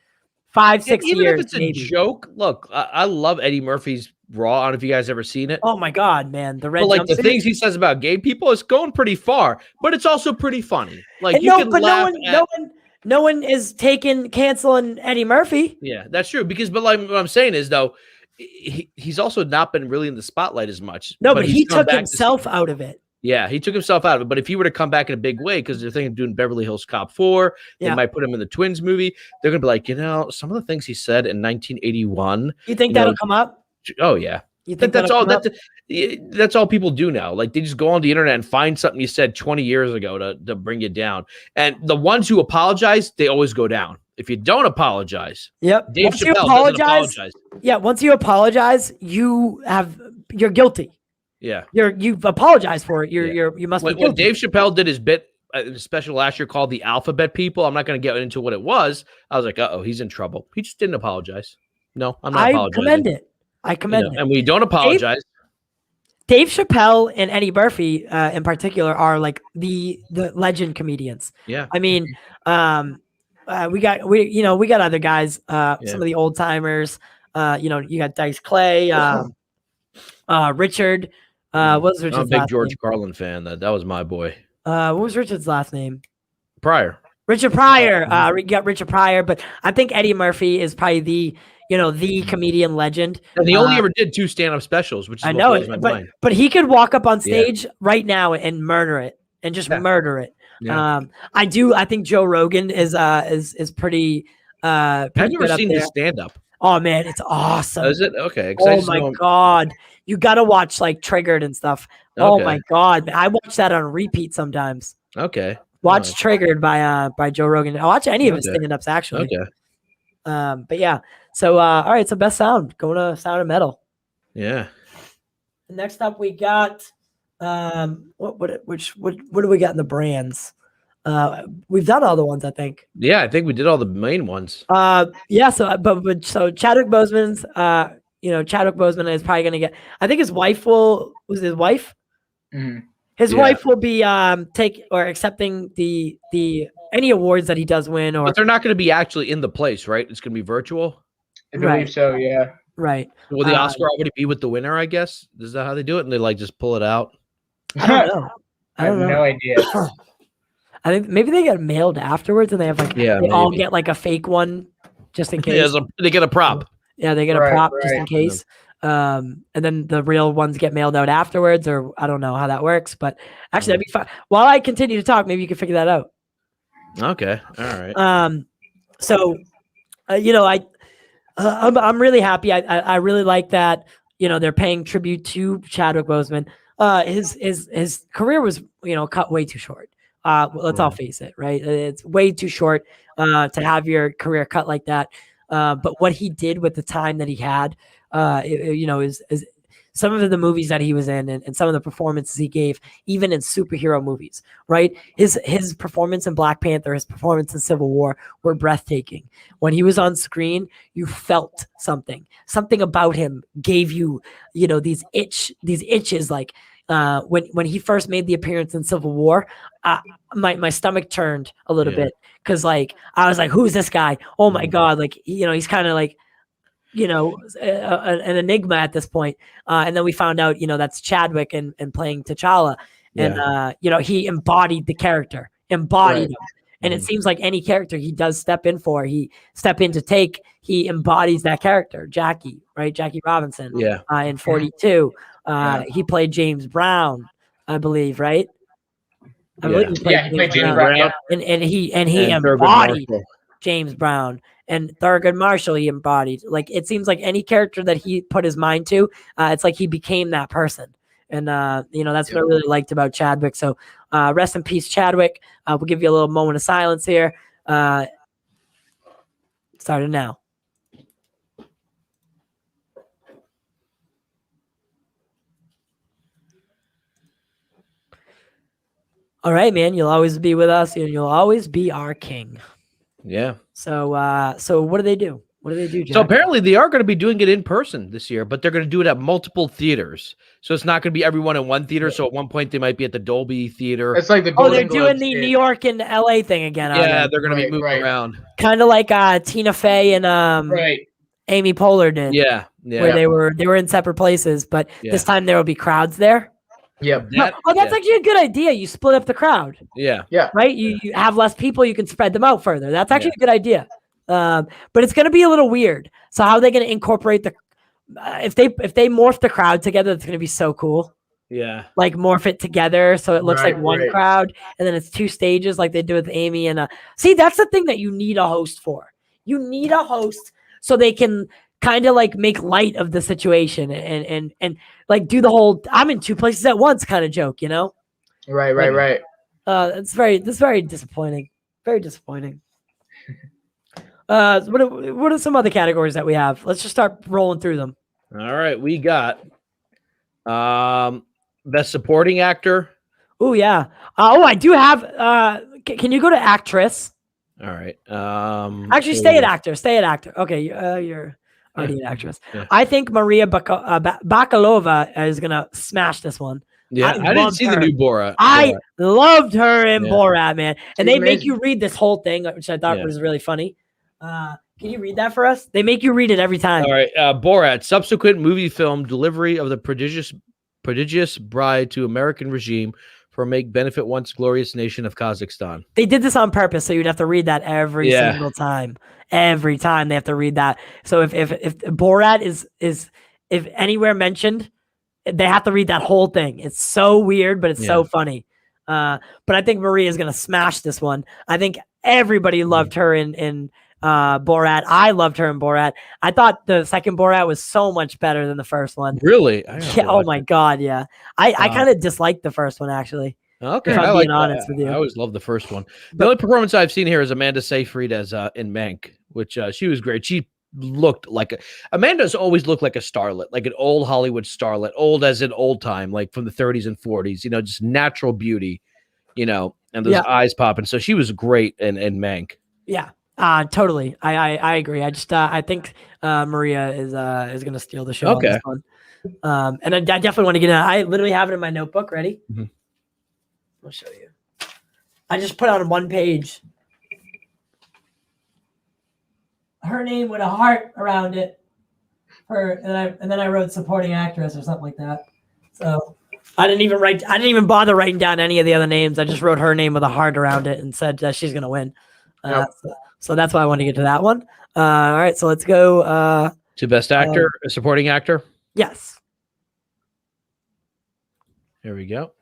5-6 even years, if it's maybe. a joke. Look, I love Eddie Murphy's Raw. I don't know if you guys ever seen it. Oh my God, man! The red. But like the jumpsuit. things he says about gay people, it's going pretty far. But it's also pretty funny. Like And you can laugh no one is canceling Eddie Murphy. Yeah, that's true. But like what I'm saying is though, he's also not been really in the spotlight as much. No, but he he's come took back himself out of it. Yeah, he took himself out of it. But if he were to come back in a big way, because they're thinking of doing Beverly Hills Cop 4, they might put him in the Twins movie. They're gonna be like, some of the things he said in 1981. You think that'll come up? Oh yeah. You think that's all that's all people do now. Like they just go on the internet and find something you said 20 years ago to bring you down. And the ones who apologize, they always go down. If you don't apologize, Dave once Chappelle doesn't apologize. Yeah, once you apologize, you're guilty. Yeah, you've apologized for it. You must be guilty. When Dave Chappelle did his bit special last year called the Alphabet People, I'm not going to get into what it was. I was like, he's in trouble. He just didn't apologize. No, I'm not apologizing. I commend it. And we don't apologize. Dave Chappelle and Eddie Murphy, in particular, are like the legend comedians. Yeah, I mean, we got other guys, some of the old timers. You got Dice Clay, Richard. What was Richard's I'm a big last George name? Carlin fan. That was my boy. What was Richard's last name? Pryor. Richard Pryor. We got Richard Pryor, but I think Eddie Murphy is probably the comedian legend. And he only ever did 2 stand-up specials, which is I know it, but he could walk up on stage right now and murder it and just murder it. Yeah. I think Joe Rogan is pretty. I've never seen the stand-up. Oh man, it's awesome. Is it? Okay. Oh my God. You got to watch like Triggered and stuff. Okay. Oh my God. I watch that on repeat sometimes. Okay. Watch Triggered by Joe Rogan. I watch any of his stand-ups actually. Okay. But yeah. So all right, so best sound. Going to Sound of Metal. Yeah. Next up we got what do we got in the brands? We've done all the ones, I think. Yeah, I think we did all the main ones. Yeah, so Chadwick Boseman's Chadwick Boseman is probably gonna get, I think his wife will Mm-hmm. His wife will be accepting the any awards that he does win, but they're not going to be actually in the place, right? It's going to be virtual. I believe so, yeah. Right. Will the Oscar already be with the winner, I guess? Is that how they do it? And they like just pull it out? I don't know. I have no idea. I think maybe they get mailed afterwards and they have all get like a fake one just in case. Yeah, they get a prop. Yeah, they get a prop just in case. And then the real ones get mailed out afterwards, or I don't know how that works, but actually that'd be fun. While I continue to talk, maybe you can figure that out. Okay. All right. So, I'm really happy. I really like that, they're paying tribute to Chadwick Boseman. His career was, cut way too short. Let's all face it, right? It's way too short to have your career cut like that. But what he did with the time that he had, is some of the movies that he was in and some of the performances he gave, even in superhero movies, right? His performance in Black Panther, his performance in Civil War were breathtaking. When he was on screen, you felt something. Something about him gave you, these itches. Like when he first made the appearance in Civil War, my stomach turned a little bit because like I was like, who's this guy? Oh my God! Like he's kind of like an enigma at this point. And then we found out, that's Chadwick and playing T'Challa. And, he embodied the character, embodied him. And it seems like any character he does step in to take, he embodies that character. Jackie, right? Jackie Robinson. In 42. He played James Brown, I believe, right? I believe he played James Brown. Yeah. And he embodied James Brown. And Thurgood Marshall, he embodied. Like, it seems like any character that he put his mind to, it's like he became that person. And, that's what I really liked about Chadwick. So rest in peace, Chadwick. We'll give you a little moment of silence here. Started now. All right, man. You'll always be with us, and you'll always be our king. Yeah. So what do they do? What do they do, Jack? So apparently they are going to be doing it in person this year, but they're going to do it at multiple theaters. So it's not going to be everyone in one theater. So at one point they might be at the Dolby Theater. It's like the they're doing the New York and LA thing again. Yeah, they're going to be moving around. Kind of like Tina Fey and Amy Poehler did. Yeah. Where they were in separate places, but this time there will be crowds there. Yep. That's actually a good idea. You split up the crowd. Yeah. Right? You have less people, you can spread them out further. That's actually a good idea. But it's going to be a little weird. So how are they going to incorporate if they morph the crowd together, it's going to be so cool. Yeah. Like morph it together so it looks like one crowd, and then it's two stages like they do with Amy and see, that's the thing that you need a host for. You need a host so they can kind of like make light of the situation and like do the whole I'm in two places at once kind of joke, Right. That's very disappointing. Very disappointing. What are some other categories that we have? Let's just start rolling through them. All right, we got best supporting actor. Oh yeah. I do have can you go to actress? All right. Actually, stay at actor. Okay, you're already an actress. Yeah. I think Maria Bakalova is gonna smash this one. Yeah, I didn't see the new Borat. I loved her in Borat, man. And they make you read this whole thing, which I thought was really funny. Can you read that for us? They make you read it every time. All right. Borat, subsequent movie film delivery of the prodigious bride to American regime for make benefit once glorious nation of Kazakhstan. They did this on purpose, so you'd have to read that every single time. Every time they have to read that. So if Borat is if anywhere mentioned, they have to read that whole thing. It's so weird, but it's so funny. But I think Maria is gonna smash this one. I think everybody loved her in Borat. I loved her in Borat. I thought the second Borat was so much better than the first one. Really? Yeah. Oh my God. Yeah. I kind of disliked the first one actually. Okay. If I'm being honest with you. I always loved the first one. The only performance I've seen here is Amanda Seyfried as in Mank, which she was great. She looked like Amanda's always looked like a starlet, like an old Hollywood starlet, old as in old time, like from the 30s and 40s, just natural beauty, and those eyes popping. So she was great in Mank. Yeah. Totally. I agree. I think Maria is going to steal the show on this one. And I definitely want to get in. I literally have it in my notebook ready. Mm-hmm. I'll show you. I just put on one page her name with a heart around it. And then I wrote supporting actress or something like that. So I didn't even bother writing down any of the other names. I just wrote her name with a heart around it and said that she's going to win. So that's why I want to get to that one. All right, so let's go to best actor, supporting actor. Yes. Here we go.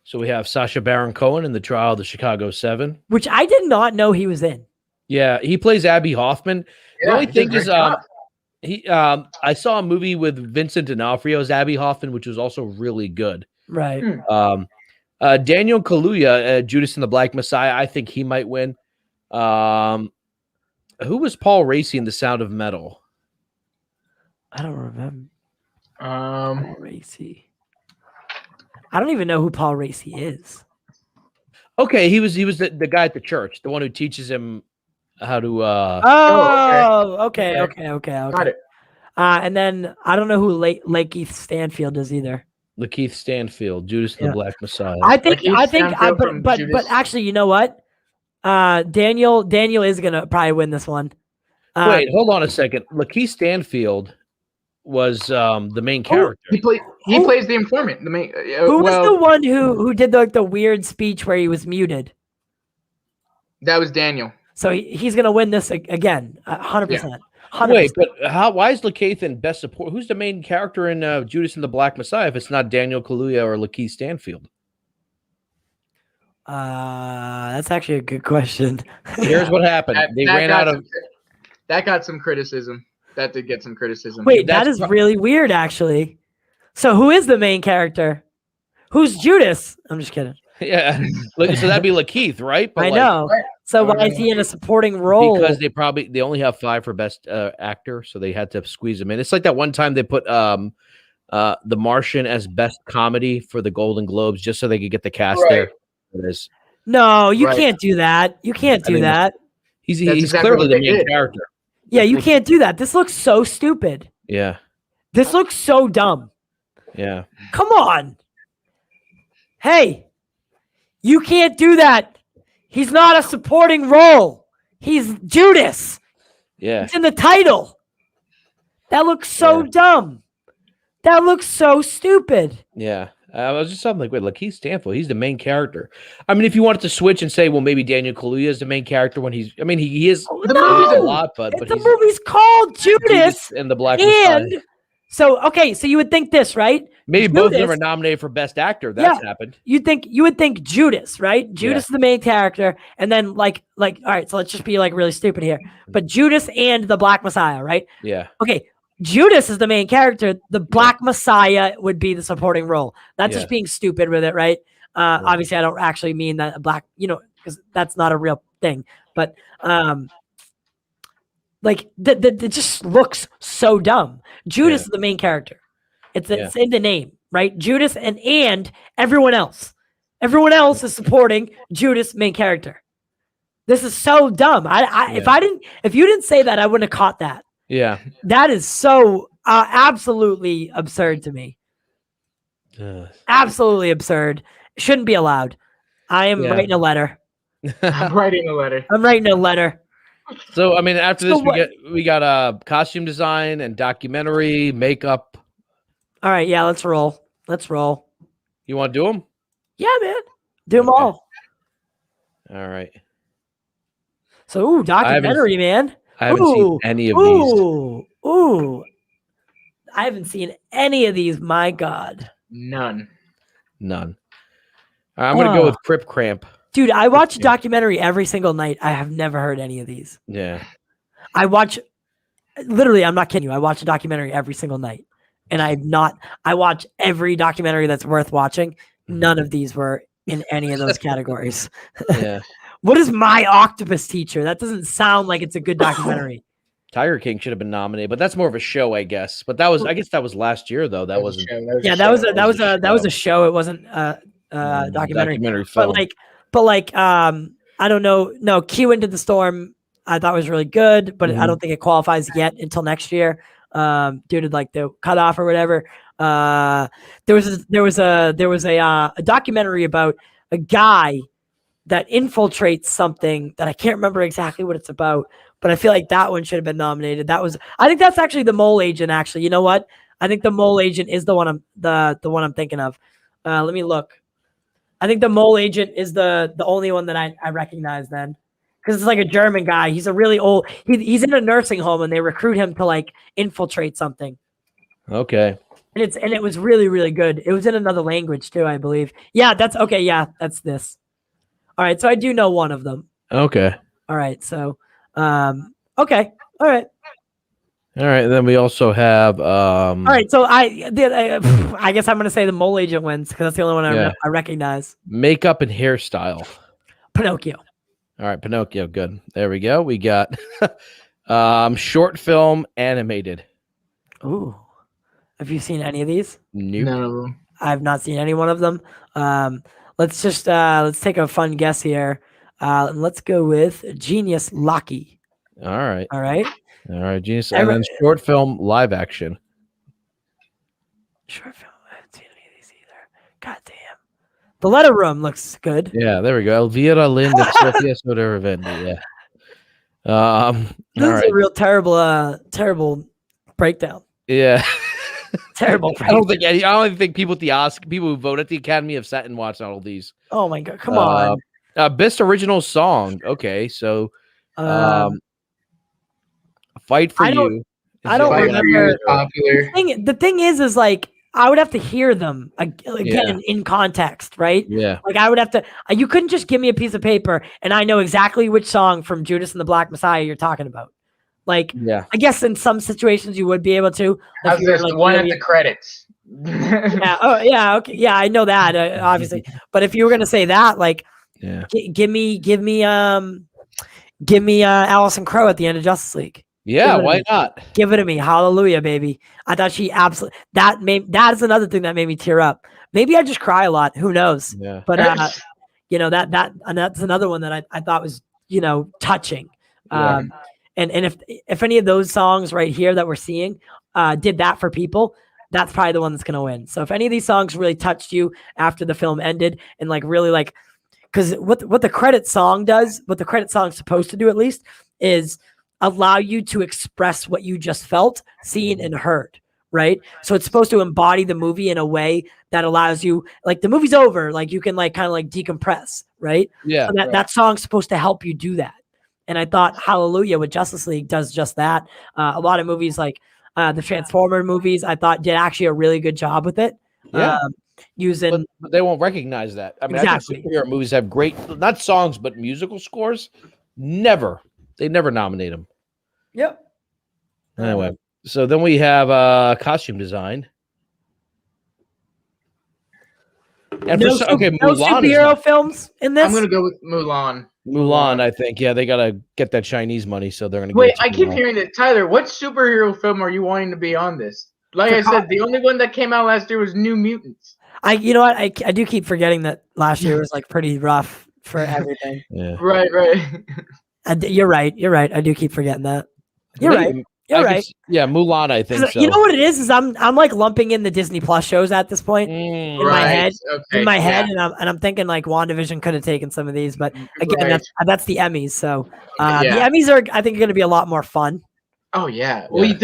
So we have Sacha Baron Cohen in The Trial of the Chicago 7, which I did not know he was in. Yeah, he plays Abby Hoffman. The only thing is, I saw a movie with Vincent D'Onofrio as Abby Hoffman, which was also really good. Right. Daniel Kaluuya, Judas and the Black Messiah. I think he might win. who was Paul Raci in The Sound of Metal? I don't remember. Um, Paul Raci. I don't even know who Paul Raci is. Okay, he was the guy at the church, the one who teaches him how to. Okay. got it. And then I don't know who Lakeith Stanfield is either. Lakeith Stanfield, Judas and Yeah. the Black Messiah. But actually, you know what? Daniel is gonna probably win this one. Wait, hold on a second. Lakeith Stanfield was the main character. He plays the informant. The main. Who was the one who did the weird speech where he was muted? That was Daniel. So he's gonna win this again, 100%. Wait, but why is Lakeith in best support? Who's the main character in Judas and the Black Messiah if it's not Daniel Kaluuya or Lakeith Stanfield? That's actually a good question. Here's what happened. They ran out of. That got some criticism. That did get some criticism. Wait, that is really weird, actually. So who is the main character? Who's Judas? I'm just kidding. Yeah, so that'd be Lakeith, right? But I know. So why is he in a supporting role? Because they only have 5 for best actor, so they had to squeeze him in. It's like that one time they put The Martian as best comedy for the Golden Globes just so they could get the cast there. It is. No, you can't do that. You can't do that. He's exactly clearly the what they main did. character. Yeah, you can't do that. This looks so stupid. Yeah, This looks so dumb. yeah. Come on. Hey, you can't do that. He's not a supporting role. He's Judas. Yeah. It's in the title. That looks so dumb. That looks so stupid. Yeah. I was just something like, wait, Lakeith Stanfield, he's the main character. I mean, if you wanted to switch and say, well, maybe Daniel Kaluuya is the main character when he is The movie's a lot, but the he's movie's called Judas and the Black Messiah. So you would think this, right? Maybe Judas, both of them are nominated for best actor. That's happened. You would think Judas, right? Judas is the main character, and then like all right, so let's just be like really stupid here. But Judas and the Black Messiah, right? Yeah. Okay. Judas is the main character. The Black Messiah would be the supporting role. That's just being stupid with it, right? Obviously, I don't actually mean that black, because that's not a real thing. But it just looks so dumb. Judas is the main character. It's in the name, right? Judas and everyone else. Everyone else is supporting Judas, main character. This is so dumb. If you didn't say that, I wouldn't have caught that. Yeah. That is so absolutely absurd to me. Absolutely absurd. Shouldn't be allowed. I am writing a letter. I'm writing a letter. So, I mean, after this, we got costume design and documentary, makeup. All right. Yeah, let's roll. You want to do them? Yeah, man. Do them all. All right. So, documentary, man. I haven't seen any of these. I haven't seen any of these. My God. None. I'm going to go with Crip Cramp. Dude, I watch a documentary every single night. I have never heard any of these. Yeah. Literally, I'm not kidding you. I watch a documentary every single night. And I watch every documentary that's worth watching. None of these were in any of those categories. Yeah. What is My Octopus Teacher? That doesn't sound like it's a good documentary. Tiger King should have been nominated, but that's more of a show, I guess. But I guess that was last year, though. That wasn't. That was a show. It wasn't a documentary. Documentary film. I don't know. No, Q Into the Storm. I thought was really good, but I don't think it qualifies yet until next year, due to the cutoff or whatever. There was a documentary about a guy that infiltrates something that I can't remember exactly what it's about, but I feel like that one should have been nominated. I think that's actually The Mole Agent. Actually, you know what? I think The Mole Agent is the one I'm thinking of. Let me look. I think The Mole Agent is the only one that I recognize then, because it's like a German guy. He's a really old. He's in a nursing home and they recruit him to infiltrate something. Okay. And it was really, really good. It was in another language too, I believe. Yeah, that's okay. Yeah, that's this. All right, so I do know one of them. Okay. All right, so okay. All right. All right, and then we also have all right, so I guess I'm gonna say The Mole Agent wins because that's the only one I recognize. Makeup and hairstyle. Pinocchio. All right, Pinocchio. Good. There we go. We got short film animated. Ooh. Have you seen any of these? Nope. None of them. I've not seen any one of them. Let's just let's take a fun guess here. And let's go with Genius Locky. All right. All right. All right, genius. And then short film live action. Short film. I haven't seen any of these either. God damn. The Letter Room looks good. Yeah, there we go. Elvira Linda Sofia Soda Ravendi. Yeah. This is a real terrible breakdown. Yeah. Terrible I don't think people at the people who vote at the Academy have sat and watched all of these. Oh my god, come on. Best original song. Okay, so Fight for You. I don't remember. Popular. The thing is like I would have to hear them again in context, right? Yeah. Like I would have to. You couldn't just give me a piece of paper and I know exactly which song from Judas and the Black Messiah you're talking about. Like, yeah. I guess in some situations you would be able to. How's this? The one at the credits. Yeah. Oh, yeah. Okay. Yeah, I know that obviously. But if you were gonna say that, like, give me Allison Crowe at the end of Justice League. Yeah, why not? Give it to me. Hallelujah, baby. I thought she absolutely that is another thing that made me tear up. Maybe I just cry a lot. Who knows? Yeah. But and that's another one that I thought was, touching. Yeah. And if any of those songs right here that we're seeing did that for people, that's probably the one that's gonna win. So if any of these songs really touched you after the film ended and like really like, because what the credit song does, what the credit song's supposed to do at least, is allow you to express what you just felt, seen, and heard, right? So it's supposed to embody the movie in a way that allows you, like the movie's over, like you can like kind of like decompress, right? Yeah. So that song's supposed to help you do that. And I thought Hallelujah with Justice League does just that. A lot of movies like the Transformer movies, I thought did actually a really good job with it. Yeah. Using, but they won't recognize that. I mean, exactly. I think superhero movies have great, not songs, but musical scores. They never nominate them. Yep. Anyway, so then we have costume design. And no superhero films in this. I'm gonna go with Mulan. Mulan, I think. Yeah, they gotta get that Chinese money, so they're gonna. Wait, I keep hearing that. Tyler, what superhero film are you wanting to be on this? Like I said, the only one that came out last year was New Mutants. You know what? I do keep forgetting that last year was like pretty rough for everything. Yeah. Right. You're right. I do keep forgetting that. You're right. Yeah, Mulan, I think so. You know what it is I'm like lumping in the Disney Plus shows at this point in my head. Okay, in my head, and I'm thinking like WandaVision could have taken some of these, but again, that's the Emmys. So the Emmys are, I think, going to be a lot more fun. Oh yeah. Well, you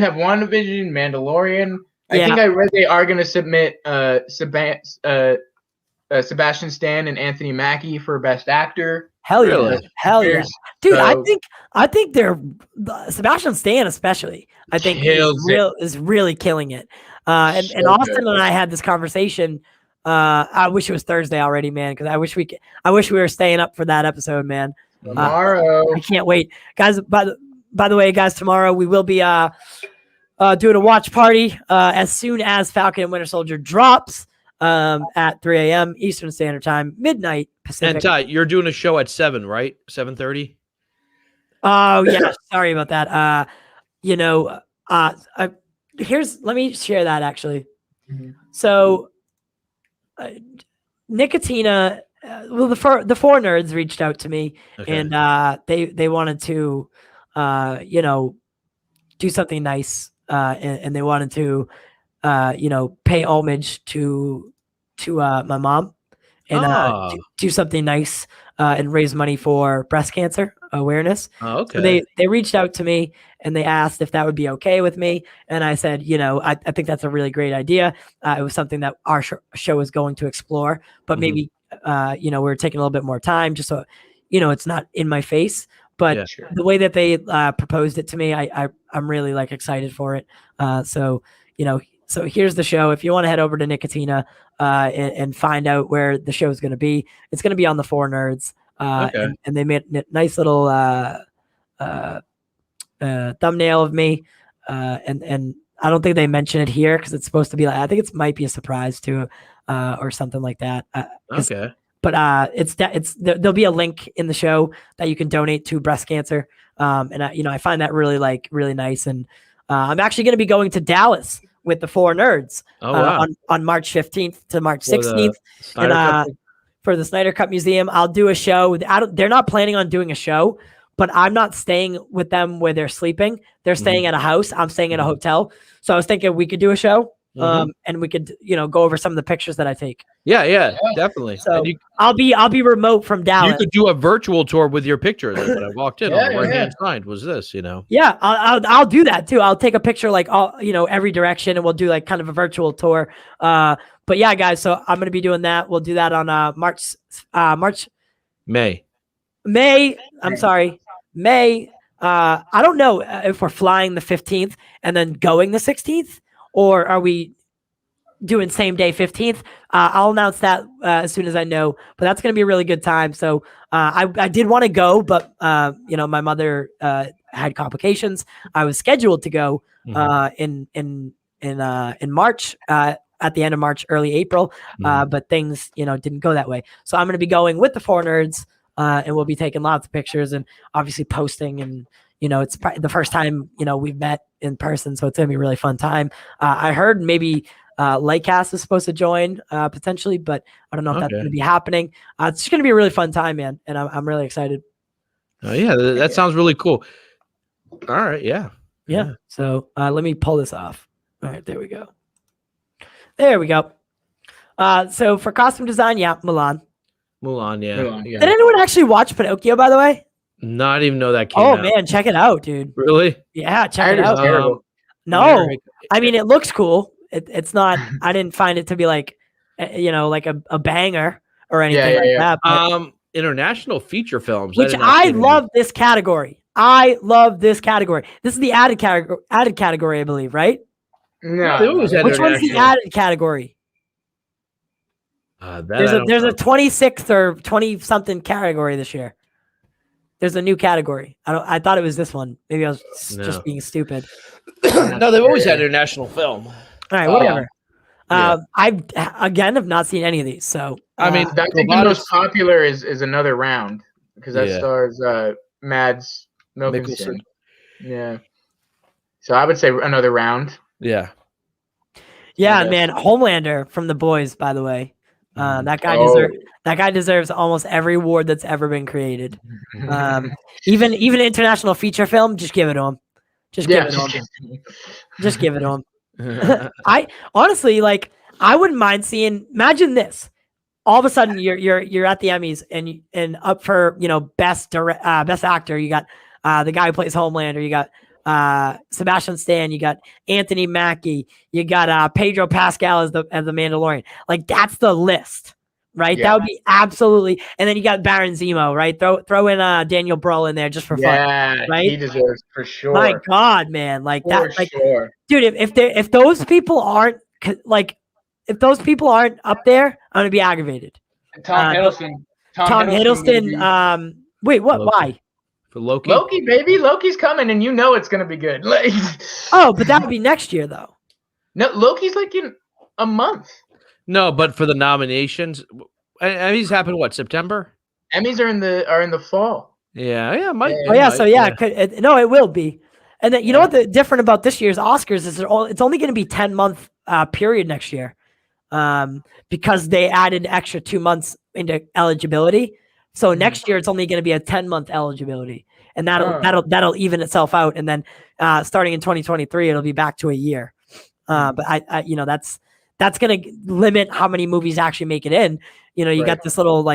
have WandaVision, Mandalorian. I think I read they are going to submit Sebastian Stan and Anthony Mackie for Best Actor. Hell yeah, dude! So, I think they're Sebastian Stan especially. I think is really killing it. And Austin and I had this conversation. I wish it was Thursday already, man, because I wish we were staying up for that episode, man. Tomorrow, I can't wait, guys. By the way, guys, tomorrow we will be doing a watch party as soon as Falcon and Winter Soldier drops. At 3 a.m. Eastern Standard Time, midnight Pacific. And Ty, you're doing a show at 7, right? 7:30. Oh yeah, sorry about that. Let me share that actually. Mm-hmm. So, Nicotina, the four nerds reached out to me, and they wanted to, do something nice, and they wanted to. Pay homage to my mom and do something nice and raise money for breast cancer awareness. Oh, okay. So they reached out to me and they asked if that would be okay with me. And I said, I think that's a really great idea. It was something that our show was going to explore, but maybe, we're taking a little bit more time just so, it's not in my face. But the way that they proposed it to me, I'm really like excited for it. So here's the show. If you want to head over to Nicotina and find out where the show is going to be, it's going to be on the Four Nerds. And they made a nice little thumbnail of me. And I don't think they mention it here because it's supposed to be like, I think it might be a surprise too, or something like that. But there'll be a link in the show that you can donate to breast cancer. And I find that really nice. And I'm actually going to be going to Dallas with the four nerds on March 15th to March 16th. For the Snyder Cut Museum, I'll do a show. They're not planning on doing a show, but I'm not staying with them where they're sleeping. They're staying at a house. I'm staying at a hotel. So I was thinking we could do a show, and we could, go over some of the pictures that I take. Yeah, definitely. So I'll be remote from Dallas. You could do a virtual tour with your pictures. Like when I walked in, on the right hand side was this, Yeah, I'll do that too. I'll take a picture like every direction, and we'll do like kind of a virtual tour. But yeah, guys, so I'm gonna be doing that. We'll do that on May. I'm sorry, May. I don't know if we're flying the 15th and then going the 16th, or are we doing same day 15th? I'll announce that as soon as I know, but that's going to be a really good time. So I did want to go, but my mother had complications. I was scheduled to go in March, at the end of March, early April, but things didn't go that way. So I'm going to be going with the four nerds, and we'll be taking lots of pictures and obviously posting, and it's the first time we've met in person, so it's gonna be a really fun time. I heard maybe Lightcast is supposed to join potentially, but I don't know if that's going to be happening. It's just going to be a really fun time, man, and I'm really excited. Oh yeah, that sounds really cool. All right, yeah. So let me pull this off. All right, there we go. So for costume design, Mulan, yeah. Did anyone actually watch Pinocchio, by the way? Not even know that came out. Oh man, check it out, dude. Really? Yeah, check it out. Terrible. I mean, it looks cool. It's not. I didn't find it to be like, like a banger or anything that. But, international feature films, which I love this category. This is the added category, I believe, right? No. Which one's the added category? There's a 26th or 20 something category this year. There's a new category. I thought it was this one. Maybe I was just being stupid. No, they've always had international film. All right, whatever. I again have not seen any of these, so I mean, I think the most popular is Another Round, because that stars Mads Mikkelsen. Yeah. So I would say Another Round. Yeah. Yeah, man. Homelander from The Boys, by the way. That guy deserves almost every award that's ever been created. Even international feature film, just give it to him. Just give it to him. I honestly, I wouldn't mind seeing. Imagine this: all of a sudden, you're at the Emmys and up for best actor. You got the guy who plays Homelander. You got Sebastian Stan. You got Anthony Mackie. You got Pedro Pascal as the Mandalorian. That's the list, right? That would be absolutely. And then you got Baron Zemo, right? Throw in Daniel Brühl in there just for fun, right? He deserves for sure. My God, man, sure. Dude, if those people aren't up there, I'm gonna be aggravated. Tom Hiddleston. Tom Hiddleston. Wait, what? Loki. Why? For Loki? Loki, baby. Loki's coming, and it's going to be good. Oh, but that would be next year, though. No, Loki's in a month. No, but for the nominations, Emmys happen what, September? Emmys are in the fall. Yeah, might. Oh yeah, so it will be. And then know what the different about this year's Oscars is? It's only going to be 10-month period next year, because they added an extra 2 months into eligibility. So next year it's only going to be a 10-month eligibility, and that'll even itself out. And then starting in 2023, it'll be back to a year. But I that's going to limit how many movies actually make it in. You got this little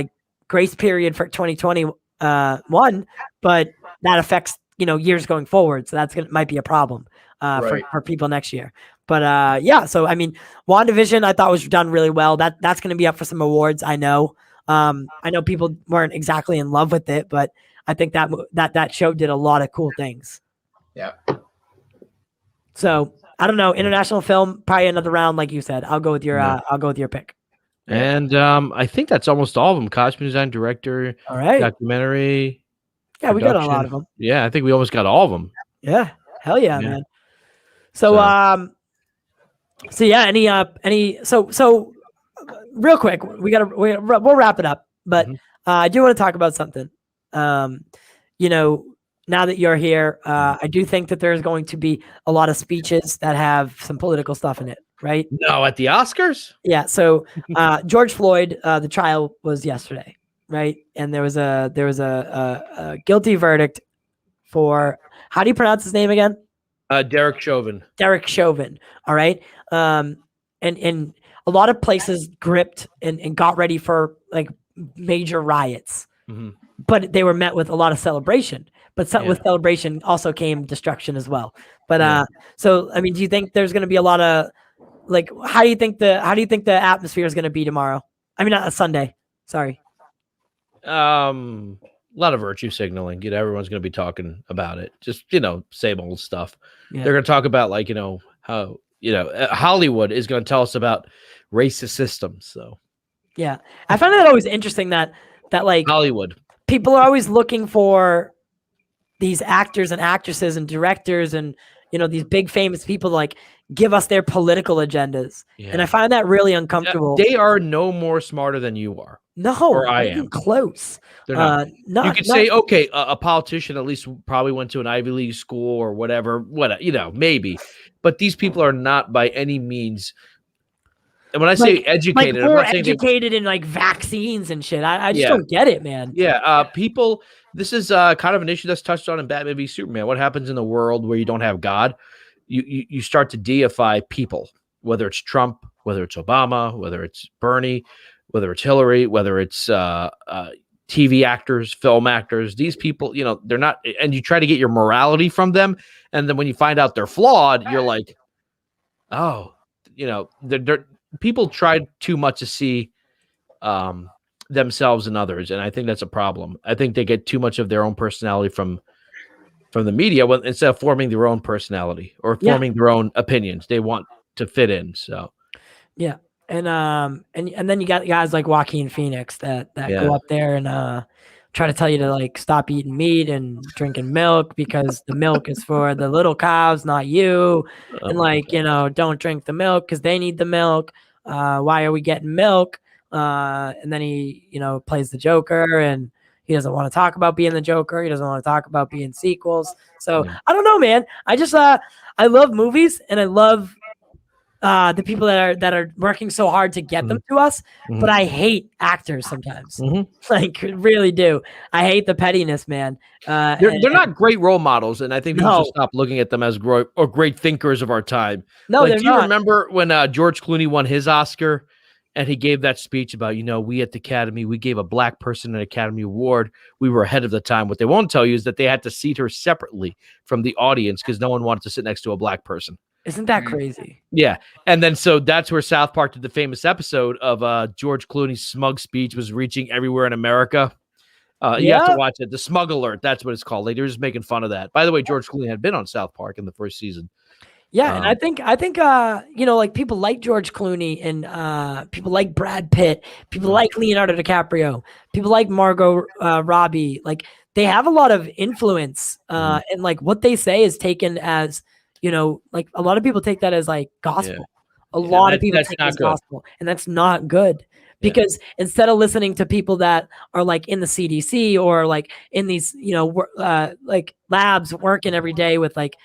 grace period for 2021, but that affects years going forward. So might be a problem for people next year. But so I mean, WandaVision I thought was done really well. That's going to be up for some awards. I know people weren't exactly in love with it, but I think that show did a lot of cool things. Yeah. So I don't know, international film, probably Another Round, like you said. I'll go with your pick. And I think that's almost all of them. Costume design, director, all right, documentary. Yeah, we got a lot of them. Yeah, I think we almost got all of them. Yeah, hell yeah, man. So any so real quick, we'll wrap it up. But I do want to talk about something. You know, now that you're here, I do think that there's going to be a lot of speeches that have some political stuff in it, right? No, at the Oscars? Yeah. So George Floyd, the trial was yesterday, right? And there was a guilty verdict for, how do you pronounce his name again? Derek Chauvin. Derek Chauvin. All right. And a lot of places gripped and got ready for like major riots, but they were met with a lot of celebration. But with celebration also came destruction as well. But so I mean, do you think there's going to be a lot of like, how do you think the atmosphere is going to be tomorrow? I mean, not Sunday. Sorry. A lot of virtue signaling. You know, everyone's going to be talking about it. Just, you know, same old stuff. Yeah. They're going to talk about, like, you know, how, you know, Hollywood is going to tell us about racist systems. So, yeah, I find that always interesting that like Hollywood people are always looking for these actors and actresses and directors and, you know, these big famous people to like give us their political agendas. And I find that really uncomfortable. They are no more smarter than you are. No, or I even am close. They're not. You could say, okay, a politician at least probably went to an Ivy League school or whatever, you know, maybe. But these people are not by any means. And when I say educated, like more I'm not saying educated in like vaccines and shit. I just don't get it, man. Yeah, people. This is kind of an issue that's touched on in Batman v Superman. What happens in the world where you don't have God? You start to deify people, whether it's Trump, whether it's Obama, whether it's Bernie, whether it's Hillary, whether it's TV actors, film actors. These people, you know, they're not, and you try to get your morality from them, and then when you find out they're flawed, you're like, oh, you know, they're people try too much to see themselves and others, and I think that's a problem. I think they get too much of their own personality from the media instead of forming their own personality or forming their own opinions. They want to fit in. So, yeah. And then you got guys like Joaquin Phoenix that go up there and try to tell you to like stop eating meat and drinking milk because the milk is for the little cows, not you. And like, you know, don't drink the milk because they need the milk. Why are we getting milk? And then he, you know, plays the Joker and he doesn't want to talk about being the Joker. He doesn't want to talk about being sequels. So I don't know, man. I just I love movies and I love the people that are working so hard to get them to us, but I hate actors sometimes. Like, really do. I hate the pettiness, man. They're not great role models, and I think we should stop looking at them as great thinkers of our time. No, like, they're do you not. remember when George Clooney won his Oscar, and he gave that speech about, you know, we at the Academy, we gave a black person an Academy Award. We were ahead of the time. What they won't tell you is that they had to seat her separately from the audience because no one wanted to sit next to a black person. Isn't that crazy? Yeah. And then so that's where South Park did the famous episode of George Clooney's smug speech was reaching everywhere in America. You have to watch it. The Smug Alert. That's what it's called. Like, they're just making fun of that. By the way, George Clooney had been on South Park in the first season. Yeah, and I think you know, like people like George Clooney and people like Brad Pitt, people like Leonardo DiCaprio, people like Margot Robbie. Like, they have a lot of influence, and like what they say is taken as, you know, like a lot of people take that as like gospel. A lot of people take it as gospel, and that's not good. Because instead of listening to people that are like in the CDC or like in these, you know, like labs working every day with like,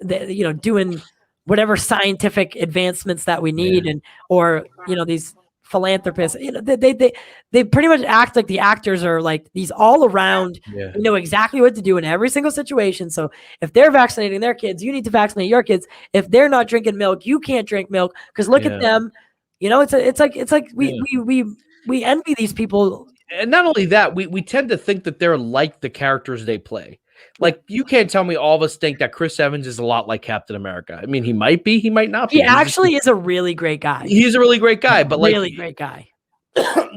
you know, doing whatever scientific advancements that we need, and or, you know, these philanthropists, you know, they pretty much act like the actors are like these all around, you know exactly what to do in every single situation. So if they're vaccinating their kids, you need to vaccinate your kids. If they're not drinking milk, you can't drink milk because look at them. You know, it's like we envy these people. And not only that, we tend to think that they're like the characters they play. Like, you can't tell me all of us think that Chris Evans is a lot like Captain America. I mean, he might be, he might not be. He actually is a really great guy. He's a really great guy, but like, really great guy.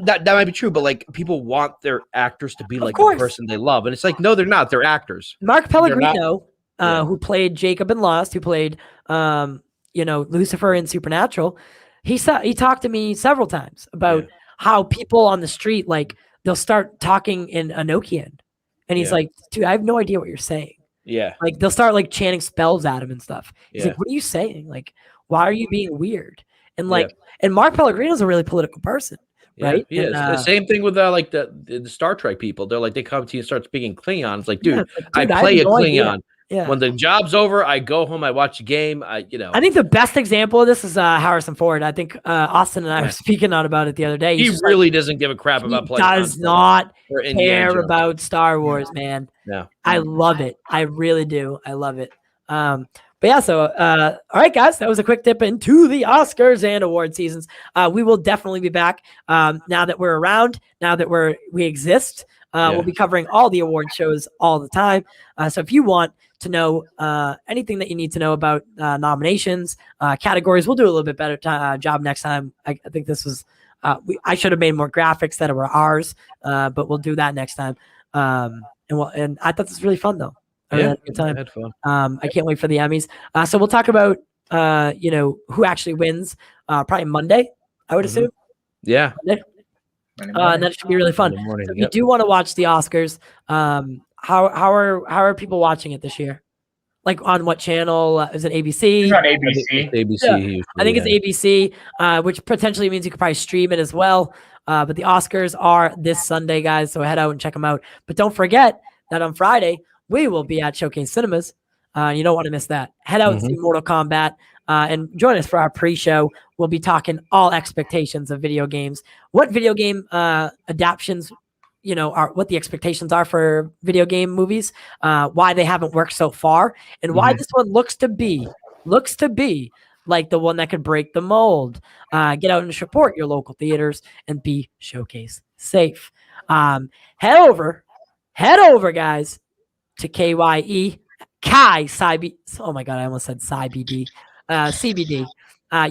that might be true, but like, people want their actors to be like the person they love, and it's like, no, they're not. They're actors. Mark Pellegrino, who played Jacob in Lost, who played you know, Lucifer in Supernatural, he talked to me several times about how people on the street, like, they'll start talking in Enochian. And he's like, dude, I have no idea what you're saying. Yeah. Like, they'll start like chanting spells at him and stuff. He's Yeah. like, what are you saying? Like, why are you being weird? And like, and Mark Pellegrino's a really political person, right? Yeah, And, it's the same thing with like the Star Trek people. They're like, they come to you and start speaking Klingon. It's like, dude, it's like, I dude, I play have a no idea. Klingon. Yeah. When the job's over, I go home, I watch a game. I think the best example of this is Harrison Ford. I think Austin and I were speaking on about it the other day. He He's really doesn't give a crap about he playing. does console not or Indiana care Jones. about Star Wars, man. Yeah. I love it. I really do. I love it. But yeah, so all right, guys, that was a quick dip into the Oscars and award seasons. We will definitely be back now that we're around, now that we exist. We'll be covering all the award shows all the time. So if you want to know anything that you need to know about nominations, categories, we'll do a little bit better job next time. I think this was I should have made more graphics that were ours, but we'll do that next time. And I thought this was really fun though. I really had a good time. I had fun. I can't wait for the Emmys. So we'll talk about who actually wins probably Monday, I would assume. Yeah. Monday. And that should be really fun. Morning, So if you do want to watch the Oscars, how are people watching it this year? Like on what channel? Is it ABC? It's on ABC. ABC. Yeah. Usually, I think it's ABC, which potentially means you could probably stream it as well. But the Oscars are this Sunday, guys. So head out and check them out. But don't forget that on Friday, we will be at Showcase Cinemas. You don't want to miss that. Head out and see Mortal Kombat and join us for our pre-show. We'll be talking all expectations of video games. What video game adaptions, are what the expectations are for video game movies, why they haven't worked so far, and why this one looks to be like the one that could break the mold. Get out and support your local theaters and be Showcase safe. Head over, guys, to KYE Kai CBD. Oh my god, I almost said CBD. CBD.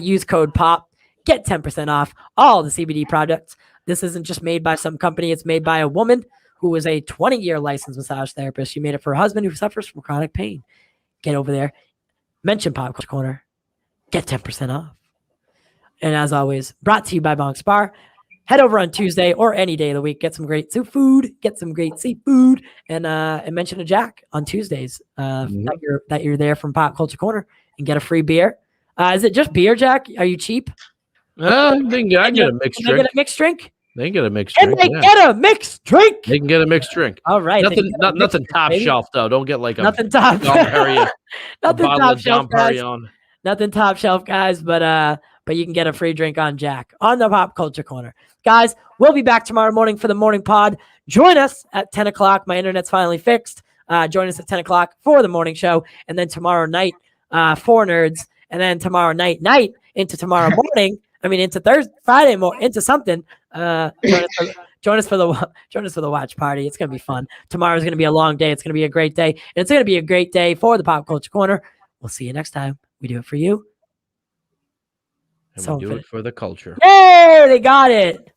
Use code POP. Get 10% off all the CBD products. This isn't just made by some company. It's made by a woman who is a 20-year licensed massage therapist. She made it for her husband who suffers from chronic pain. Get over there. Mention Pop Culture Corner. Get 10% off. And as always, brought to you by Bonk's Bar. Head over on Tuesday or any day of the week. Get some great seafood. And mention to Jack on Tuesdays that you're there from Pop Culture Corner and get a free beer. Is it just beer, Jack? Are you cheap? I get a mixed drink. Get a mixed drink. They can get a mixed And drink. they get a mixed drink. They can get a mixed drink. All right. Nothing top shelf though. Don't get like a nothing top. Dom Perignon, Nothing top shelf, guys. Perignon. Nothing top shelf, guys. But you can get a free drink on Jack on the Pop Culture Corner, guys. We'll be back tomorrow morning for the morning pod. Join us at 10 o'clock. My internet's finally fixed. Join us at 10 o'clock for the morning show, and then tomorrow night for nerds, and then tomorrow night into tomorrow morning. Into Thursday, Friday, into something. Join us for the watch party. It's gonna be fun. Tomorrow's gonna be a long day. It's gonna be a great day, and it's gonna be a great day for the Pop Culture Corner. We'll see you next time. We do it for you. And we do it for the culture. Yay! They got it.